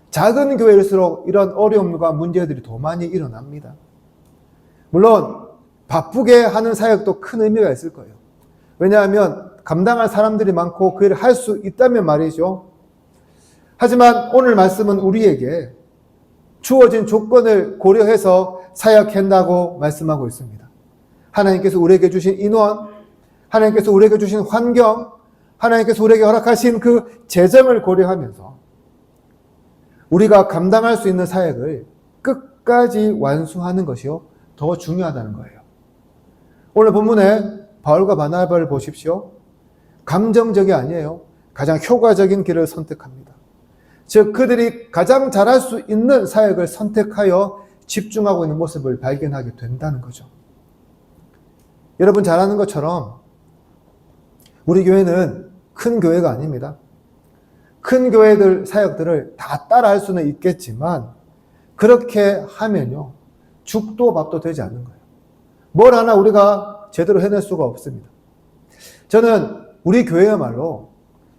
작은 교회일수록 이런 어려움과 문제들이 더 많이 일어납니다. 물론 바쁘게 하는 사역도 큰 의미가 있을 거예요. 왜냐하면 감당할 사람들이 많고 그 일을 할 수 있다면 말이죠. 하지만 오늘 말씀은 우리에게 주어진 조건을 고려해서 사역한다고 말씀하고 있습니다. 하나님께서 우리에게 주신 인원, 하나님께서 우리에게 주신 환경, 하나님께서 우리에게 허락하신 그 재정을 고려하면서 우리가 감당할 수 있는 사역을 끝까지 완수하는 것이요 더 중요하다는 거예요. 오늘 본문에 바울과 바나바를 보십시오. 감정적이 아니에요. 가장 효과적인 길을 선택합니다. 즉 그들이 가장 잘할 수 있는 사역을 선택하여 집중하고 있는 모습을 발견하게 된다는 거죠. 여러분 잘 아는 것처럼 우리 교회는 큰 교회가 아닙니다. 큰 교회들 사역들을 다 따라할 수는 있겠지만 그렇게 하면요 죽도 밥도 되지 않는 거예요. 뭘 하나 우리가 제대로 해낼 수가 없습니다. 저는 우리 교회야말로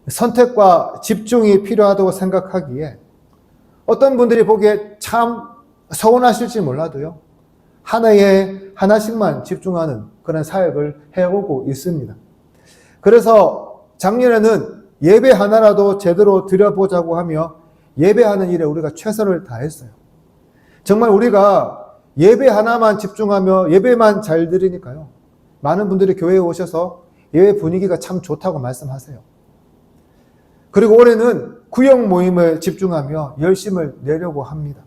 선택과 집중이 필요하다고 생각하기에 어떤 분들이 보기에 참 서운하실지 몰라도요 하나씩만 집중하는 그런 사역을 해오고 있습니다. 그래서 작년에는 예배 하나라도 제대로 드려보자고 하며 예배하는 일에 우리가 최선을 다했어요. 정말 우리가 예배 하나만 집중하며 예배만 잘 드리니까요 많은 분들이 교회에 오셔서 예배 분위기가 참 좋다고 말씀하세요. 그리고 올해는 구역 모임을 집중하며 열심을 내려고 합니다.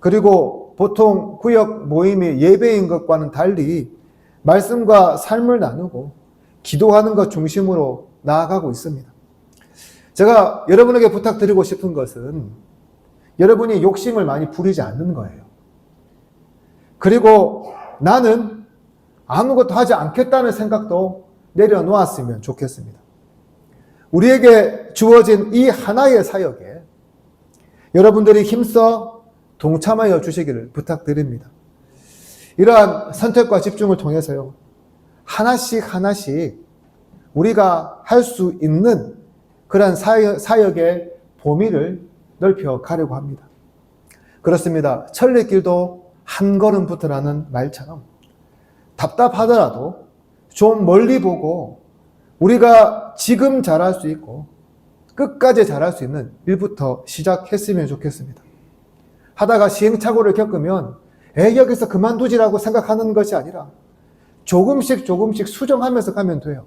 그리고 보통 구역 모임이 예배인 것과는 달리 말씀과 삶을 나누고 기도하는 것 중심으로 나아가고 있습니다. 제가 여러분에게 부탁드리고 싶은 것은 여러분이 욕심을 많이 부리지 않는 거예요. 그리고 나는 아무것도 하지 않겠다는 생각도 내려놓았으면 좋겠습니다. 우리에게 주어진 이 하나의 사역에 여러분들이 힘써 동참하여 주시기를 부탁드립니다. 이러한 선택과 집중을 통해서요 하나씩 우리가 할 수 있는 그런 사역의 범위를 넓혀 가려고 합니다. 그렇습니다. 천리길도 한 걸음부터라는 말처럼 답답하더라도 좀 멀리 보고 우리가 지금 잘할 수 있고 끝까지 잘할 수 있는 일부터 시작했으면 좋겠습니다. 하다가 시행착오를 겪으면 여기서 그만두지라고 생각하는 것이 아니라 조금씩 수정하면서 가면 돼요.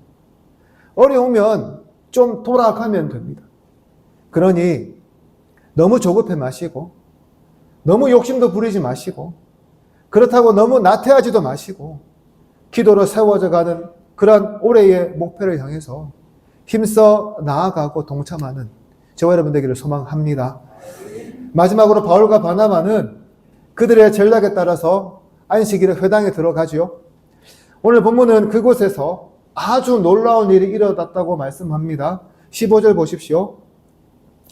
어려우면 좀 돌아가면 됩니다. 그러니 너무 조급해 마시고 너무 욕심도 부리지 마시고 그렇다고 너무 나태하지도 마시고 기도로 세워져 가는 그런 올해의 목표를 향해서 힘써 나아가고 동참하는 저와 여러분 되기를 소망합니다. 마지막으로 바울과 바나바는 그들의 전략에 따라서 안식일에 회당에 들어가지요. 오늘 본문은 그곳에서 아주 놀라운 일이 일어났다고 말씀합니다. 15절 보십시오.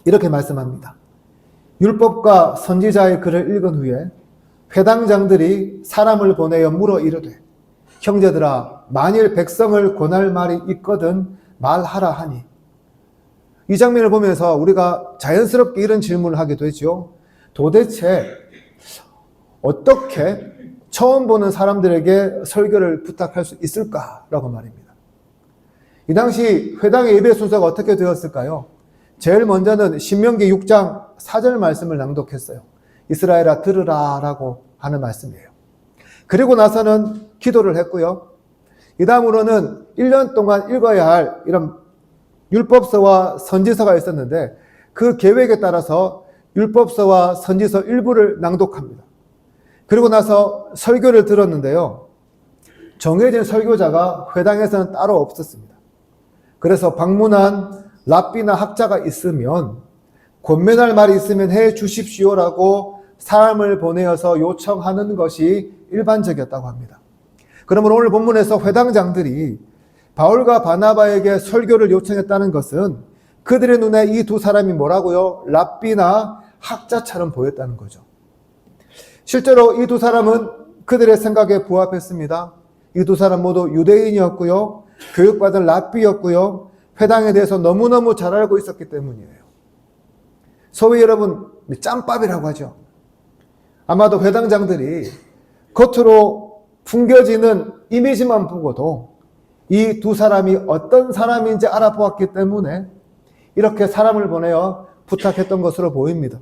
이렇게 말씀합니다. 율법과 선지자의 글을 읽은 후에 회당장들이 사람을 보내어 물어 이르되 형제들아 만일 백성을 권할 말이 있거든 말하라 하니. 이 장면을 보면서 우리가 자연스럽게 이런 질문을 하게 되죠. 도대체 어떻게 처음 보는 사람들에게 설교를 부탁할 수 있을까라고 말입니다. 이 당시 회당의 예배 순서가 어떻게 되었을까요? 제일 먼저는 신명기 6장 4절 말씀을 낭독했어요. 이스라엘아 들으라 라고 하는 말씀이에요. 그리고 나서는 기도를 했고요. 이 다음으로는 1년 동안 읽어야 할 이런 율법서와 선지서가 있었는데 그 계획에 따라서 율법서와 선지서 일부를 낭독합니다. 그리고 나서 설교를 들었는데요. 정해진 설교자가 회당에서는 따로 없었습니다. 그래서 방문한 랍비나 학자가 있으면 권면할 말이 있으면 해 주십시오라고 사람을 보내어서 요청하는 것이 일반적이었다고 합니다. 그러면 오늘 본문에서 회당장들이 바울과 바나바에게 설교를 요청했다는 것은 그들의 눈에 이 두 사람이 뭐라고요? 랍비나 학자처럼 보였다는 거죠. 실제로 이 두 사람은 그들의 생각에 부합했습니다. 이 두 사람 모두 유대인이었고요. 교육받은 랍비였고요. 회당에 대해서 너무너무 잘 알고 있었기 때문이에요. 소위 여러분 짬밥이라고 하죠. 아마도 회당장들이 겉으로 풍겨지는 이미지만 보고도 이 두 사람이 어떤 사람인지 알아보았기 때문에 이렇게 사람을 보내어 부탁했던 것으로 보입니다.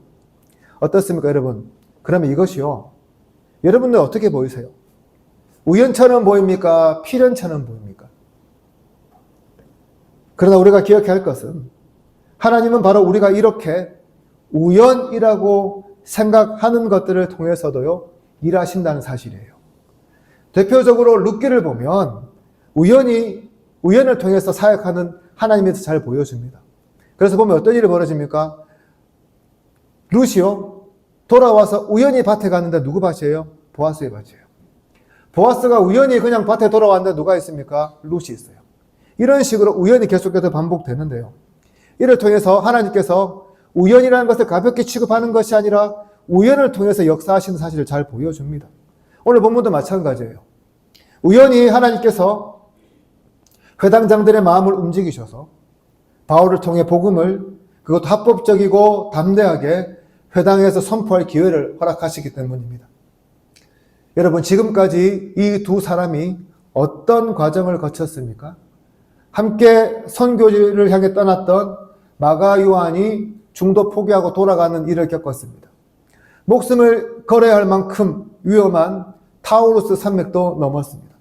어떻습니까 여러분? 그러면 이것이요. 여러분들 어떻게 보이세요? 우연처럼 보입니까? 필연처럼 보입니까? 그러나 우리가 기억해야 할 것은 하나님은 바로 우리가 이렇게 우연이라고 생각하는 것들을 통해서도요, 일하신다는 사실이에요. 대표적으로 룻기를 보면 우연을 통해서 사역하는 하나님에서 잘 보여줍니다. 그래서 보면 어떤 일이 벌어집니까? 룻이요, 돌아와서 우연히 밭에 갔는데 누구 밭이에요? 보아스의 밭이에요. 보아스가 우연히 그냥 밭에 돌아왔는데 누가 있습니까? 룻이 있어요. 이런 식으로 우연이 계속해서 반복되는데요. 이를 통해서 하나님께서 우연이라는 것을 가볍게 취급하는 것이 아니라 우연을 통해서 역사하시는 사실을 잘 보여줍니다. 오늘 본문도 마찬가지예요. 우연히 하나님께서 회당장들의 마음을 움직이셔서 바울을 통해 복음을 그것도 합법적이고 담대하게 회당에서 선포할 기회를 허락하시기 때문입니다. 여러분, 지금까지 이 두 사람이 어떤 과정을 거쳤습니까? 함께 선교지를 향해 떠났던 마가 요한이 중도 포기하고 돌아가는 일을 겪었습니다. 목숨을 걸어야 할 만큼 위험한 타우루스 산맥도 넘었습니다.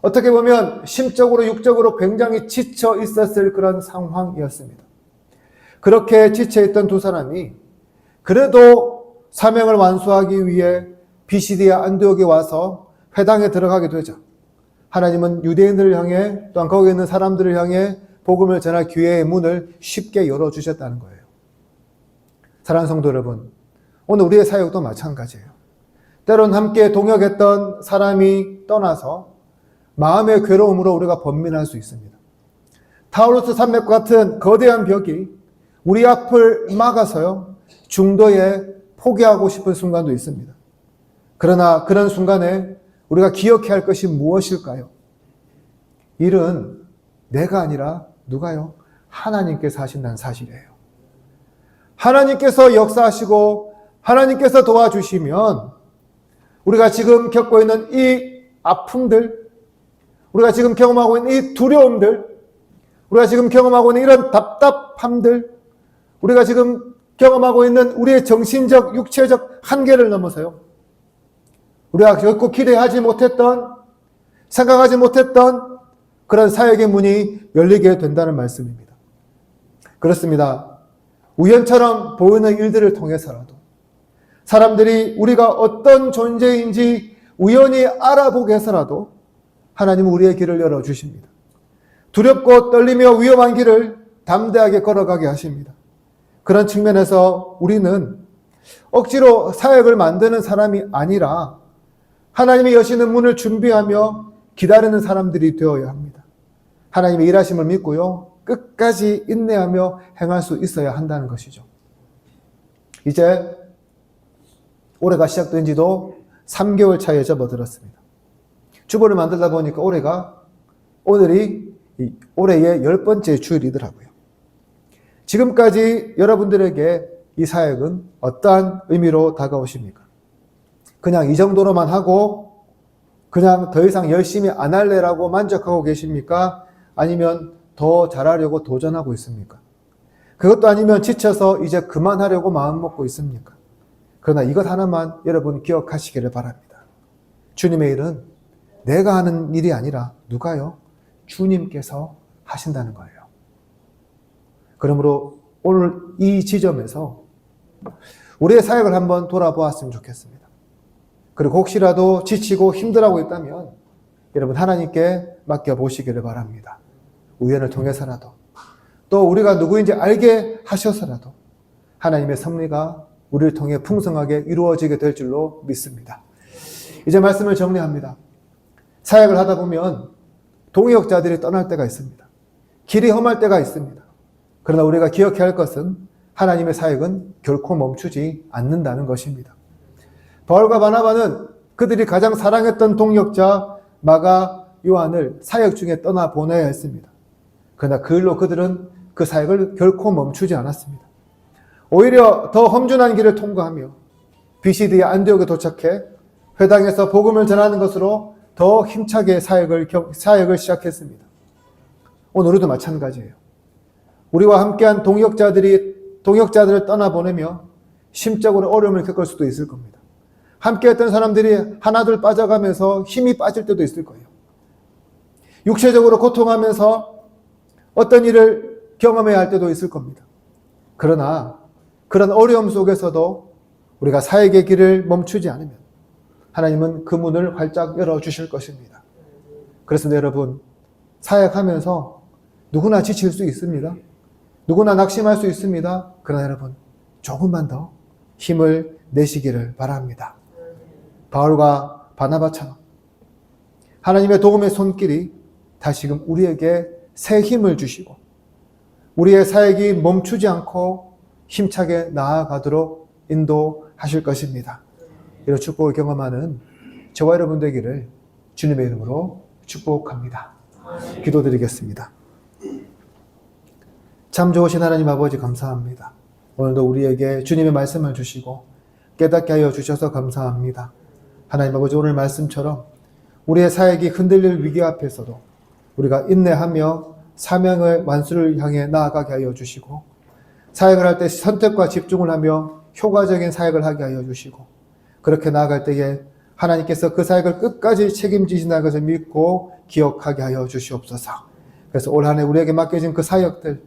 어떻게 보면 심적으로 육적으로 굉장히 지쳐 있었을 그런 상황이었습니다. 그렇게 지쳐있던 두 사람이 그래도 사명을 완수하기 위해 비시디아 안디옥에 와서 회당에 들어가게 되죠. 하나님은 유대인들을 향해 또한 거기에 있는 사람들을 향해 복음을 전할 기회의 문을 쉽게 열어주셨다는 거예요. 사랑하는 성도 여러분, 오늘 우리의 사역도 마찬가지예요. 때론 함께 동역했던 사람이 떠나서 마음의 괴로움으로 우리가 번민할 수 있습니다. 타우루스 산맥과 같은 거대한 벽이 우리 앞을 막아서요, 중도에 포기하고 싶은 순간도 있습니다. 그러나 그런 순간에 우리가 기억해야 할 것이 무엇일까요? 일은 내가 아니라 누가요? 하나님께서 하신다는 사실이에요. 하나님께서 역사하시고 하나님께서 도와주시면 우리가 지금 겪고 있는 이 아픔들, 우리가 지금 경험하고 있는 이 두려움들, 우리가 지금 경험하고 있는 이런 답답함들, 우리가 지금 경험하고 있는 우리의 정신적, 육체적 한계를 넘어서요, 우리가 결코 기대하지 못했던, 생각하지 못했던 그런 사역의 문이 열리게 된다는 말씀입니다. 그렇습니다. 우연처럼 보이는 일들을 통해서라도 사람들이 우리가 어떤 존재인지 우연히 알아보게 해서라도 하나님은 우리의 길을 열어주십니다. 두렵고 떨리며 위험한 길을 담대하게 걸어가게 하십니다. 그런 측면에서 우리는 억지로 사역을 만드는 사람이 아니라 하나님이 여시는 문을 준비하며 기다리는 사람들이 되어야 합니다. 하나님의 일하심을 믿고요, 끝까지 인내하며 행할 수 있어야 한다는 것이죠. 이제 올해가 시작된 지도 3개월 차에 접어들었습니다. 주보를 만들다 보니까 오늘이 올해의 10번째 주일이더라고요. 지금까지 여러분들에게 이 사역은 어떠한 의미로 다가오십니까? 그냥 이 정도로만 하고 그냥 더 이상 열심히 안 할래라고 만족하고 계십니까? 아니면 더 잘하려고 도전하고 있습니까? 그것도 아니면 지쳐서 이제 그만하려고 마음먹고 있습니까? 그러나 이것 하나만 여러분 기억하시기를 바랍니다. 주님의 일은 내가 하는 일이 아니라 누가요? 주님께서 하신다는 거예요. 그러므로 오늘 이 지점에서 우리의 사역을 한번 돌아보았으면 좋겠습니다. 그리고 혹시라도 지치고 힘들어하고 있다면 여러분 하나님께 맡겨보시기를 바랍니다. 우연을 통해서라도 또 우리가 누구인지 알게 하셔서라도 하나님의 섭리가 우리를 통해 풍성하게 이루어지게 될 줄로 믿습니다. 이제 말씀을 정리합니다. 사역을 하다 보면 동역자들이 떠날 때가 있습니다. 길이 험할 때가 있습니다. 그러나 우리가 기억해야 할 것은 하나님의 사역은 결코 멈추지 않는다는 것입니다. 바울과 바나바는 그들이 가장 사랑했던 동역자 마가 요한을 사역 중에 떠나보내야 했습니다. 그러나 그 일로 그들은 그 사역을 결코 멈추지 않았습니다. 오히려 더 험준한 길을 통과하며 비시디아 안디옥에 도착해 회당에서 복음을 전하는 것으로 더 힘차게 사역을 시작했습니다. 오늘 우리도 마찬가지예요. 우리와 함께한 동역자들을 떠나보내며 심적으로 어려움을 겪을 수도 있을 겁니다. 함께 했던 사람들이 하나둘 빠져가면서 힘이 빠질 때도 있을 거예요. 육체적으로 고통하면서 어떤 일을 경험해야 할 때도 있을 겁니다. 그러나 그런 어려움 속에서도 우리가 사역의 길을 멈추지 않으면 하나님은 그 문을 활짝 열어주실 것입니다. 그래서 여러분, 사역하면서 누구나 지칠 수 있습니다. 누구나 낙심할 수 있습니다. 그러나 여러분, 조금만 더 힘을 내시기를 바랍니다. 바울과 바나바처럼 하나님의 도움의 손길이 다시금 우리에게 새 힘을 주시고 우리의 사역이 멈추지 않고 힘차게 나아가도록 인도하실 것입니다. 이런 축복을 경험하는 저와 여러분 되기를 주님의 이름으로 축복합니다. 기도드리겠습니다. 참 좋으신 하나님 아버지 감사합니다. 오늘도 우리에게 주님의 말씀을 주시고 깨닫게 하여 주셔서 감사합니다. 하나님 아버지, 오늘 말씀처럼 우리의 사역이 흔들릴 위기 앞에서도 우리가 인내하며 사명의 완수를 향해 나아가게 하여 주시고, 사역을 할 때 선택과 집중을 하며 효과적인 사역을 하게 하여 주시고, 그렇게 나아갈 때에 하나님께서 그 사역을 끝까지 책임지신다는 것을 믿고 기억하게 하여 주시옵소서. 그래서 올 한 해 우리에게 맡겨진 그 사역들,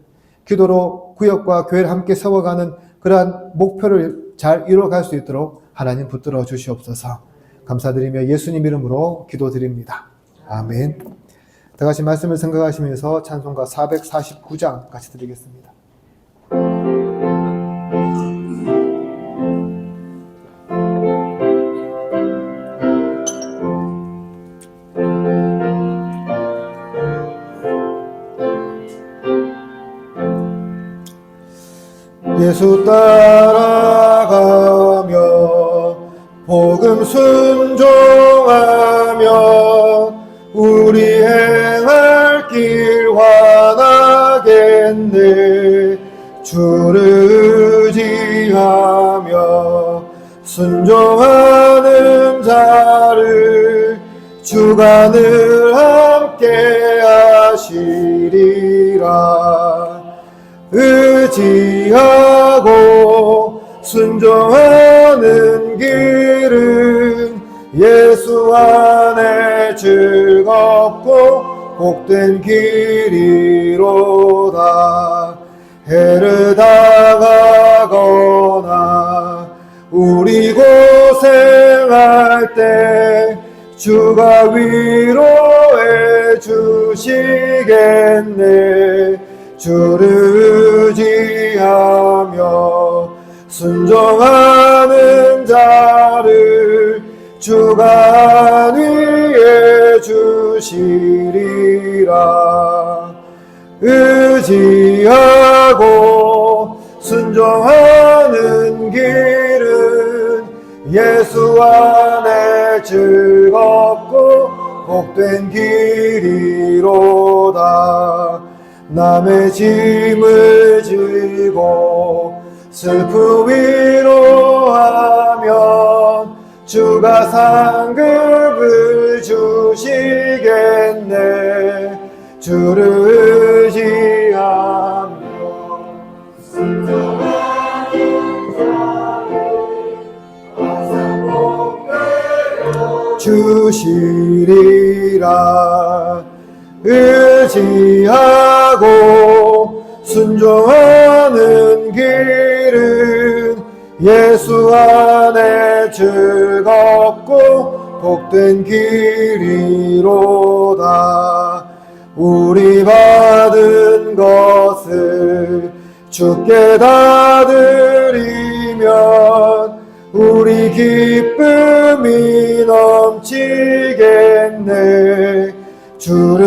기도로 구역과 교회를 함께 세워가는 그러한 목표를 잘 이루어갈 수 있도록 하나님 붙들어 주시옵소서. 감사드리며 예수님 이름으로 기도드립니다. 아멘. 다 같이 말씀을 생각하시면서 찬송가 449장 같이 드리겠습니다. 예수 따라가며 복음 순종하며 우리 행할 길 환하겠네. 주를 의지하며 순종하는 자를 주가 늘 함께 하시리라. 의지하고 순종하는 길은 예수 안에 즐겁고 복된 길이로다. 해를 당하거나 우리 고생할 때 주가 위로해 주시겠네. 주를 의지하며 순종하는 자를 주가 안위해 주시리라. 의지하고 순종하는 길은 예수 안에 즐겁고 복된 길이로다. 남의 짐을 지고 슬픔 위로하면 주가 상급을 주시겠네. 주를 의지하며 순종하는 자를 항상 복되어 주시리라. 의지하고 순종하는 길은 예수 안에 즐겁고 복된 길이로다. 우리 받은 것을 주께 다 드리면 우리 기쁨이 넘치겠네. 주를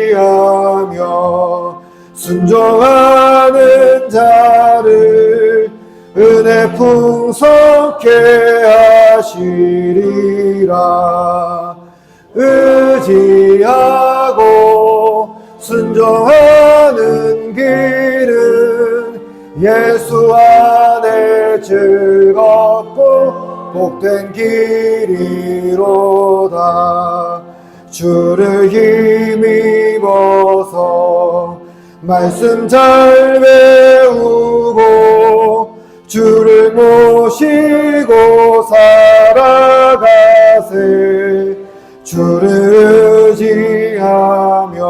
의지하며 순종하는 자를 은혜 풍성케 하시리라. 의지하고 순종하는 길은 예수 안에 즐겁고 복된 길이로다. 주를 힘입어서 말씀 잘 배우고 주를 모시고 살아가세. 주를 의지하며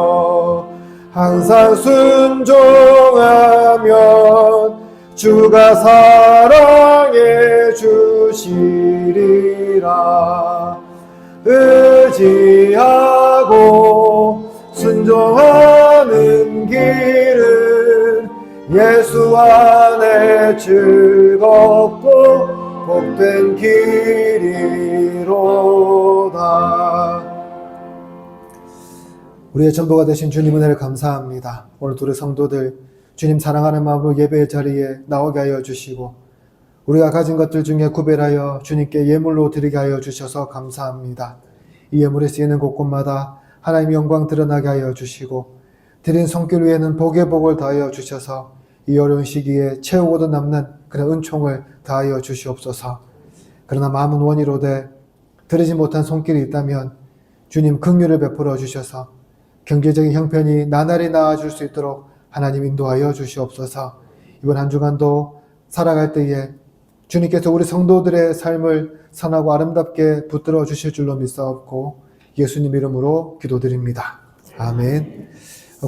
항상 순종하면 주가 사랑해 주시리라. 의지하고 순종하는 길은 예수 안에 즐겁고 복된 길이로다. 우리의 전부가 되신 주님 은혜를 감사합니다. 오늘 우리 성도들 주님 사랑하는 마음으로 예배의 자리에 나오게 하여 주시고 우리가 가진 것들 중에 구별하여 주님께 예물로 드리게 하여 주셔서 감사합니다. 이 예물이 쓰이는 곳곳마다 하나님의 영광 드러나게 하여 주시고 드린 손길 위에는 복의 복을 더하여 주셔서 이 어려운 시기에 채우고도 남는 그런 은총을 더하여 주시옵소서. 그러나 마음은 원이로되 드리지 못한 손길이 있다면 주님 긍휼을 베풀어 주셔서 경제적인 형편이 나날이 나아질 수 있도록 하나님 인도하여 주시옵소서. 이번 한 주간도 살아갈 때에 주님께서 우리 성도들의 삶을 선하고 아름답게 붙들어 주실 줄로 믿사옵고 예수님 이름으로 기도드립니다. 아멘.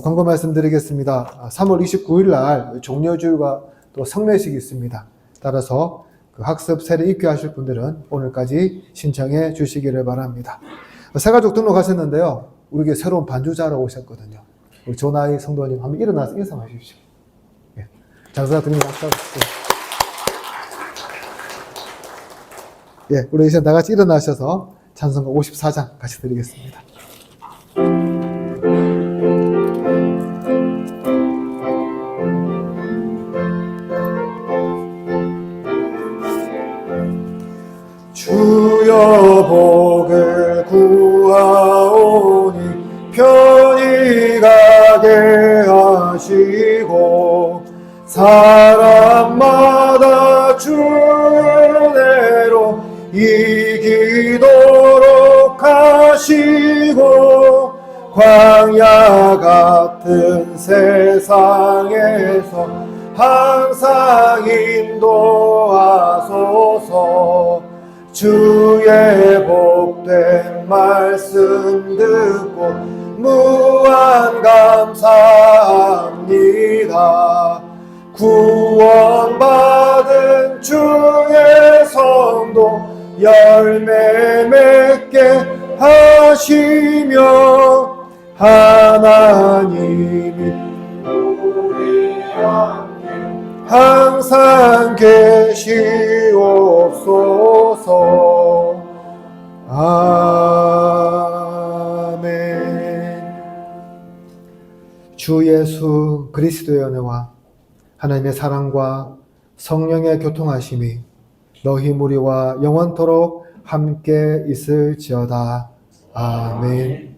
광고 말씀드리겠습니다. 3월 29일 날 종료주일과 또 성례식이 있습니다. 따라서 그 학습 세례 입교하실 분들은 오늘까지 신청해 주시기를 바랍니다. 새가족 등록하셨는데요. 우리에게 새로운 반주자로 오셨거든요. 우리 조나이 성도님 한번 일어나서 인사하십시오. 예. 장사 드리는 박수 주세요. 예, 우리 이제 다 같이 일어나셔서 찬송가 54장 같이 드리겠습니다. 주여 복을 구하오니 편히 가게 하시고 사람마다 주내로 이기도록 하시고 광야 같은 세상에서 항상 인도하소서. 주의 복된 말씀 듣고 무한 감사합니다. 구원받은 주의 성도 열매 맺게 하시며 하나님이 우리와 항상 계시옵소서. 아멘. 주 예수 그리스도의 은혜와 하나님의 사랑과 성령의 교통하심이 너희 무리와 영원토록 함께 있을지어다. 아멘.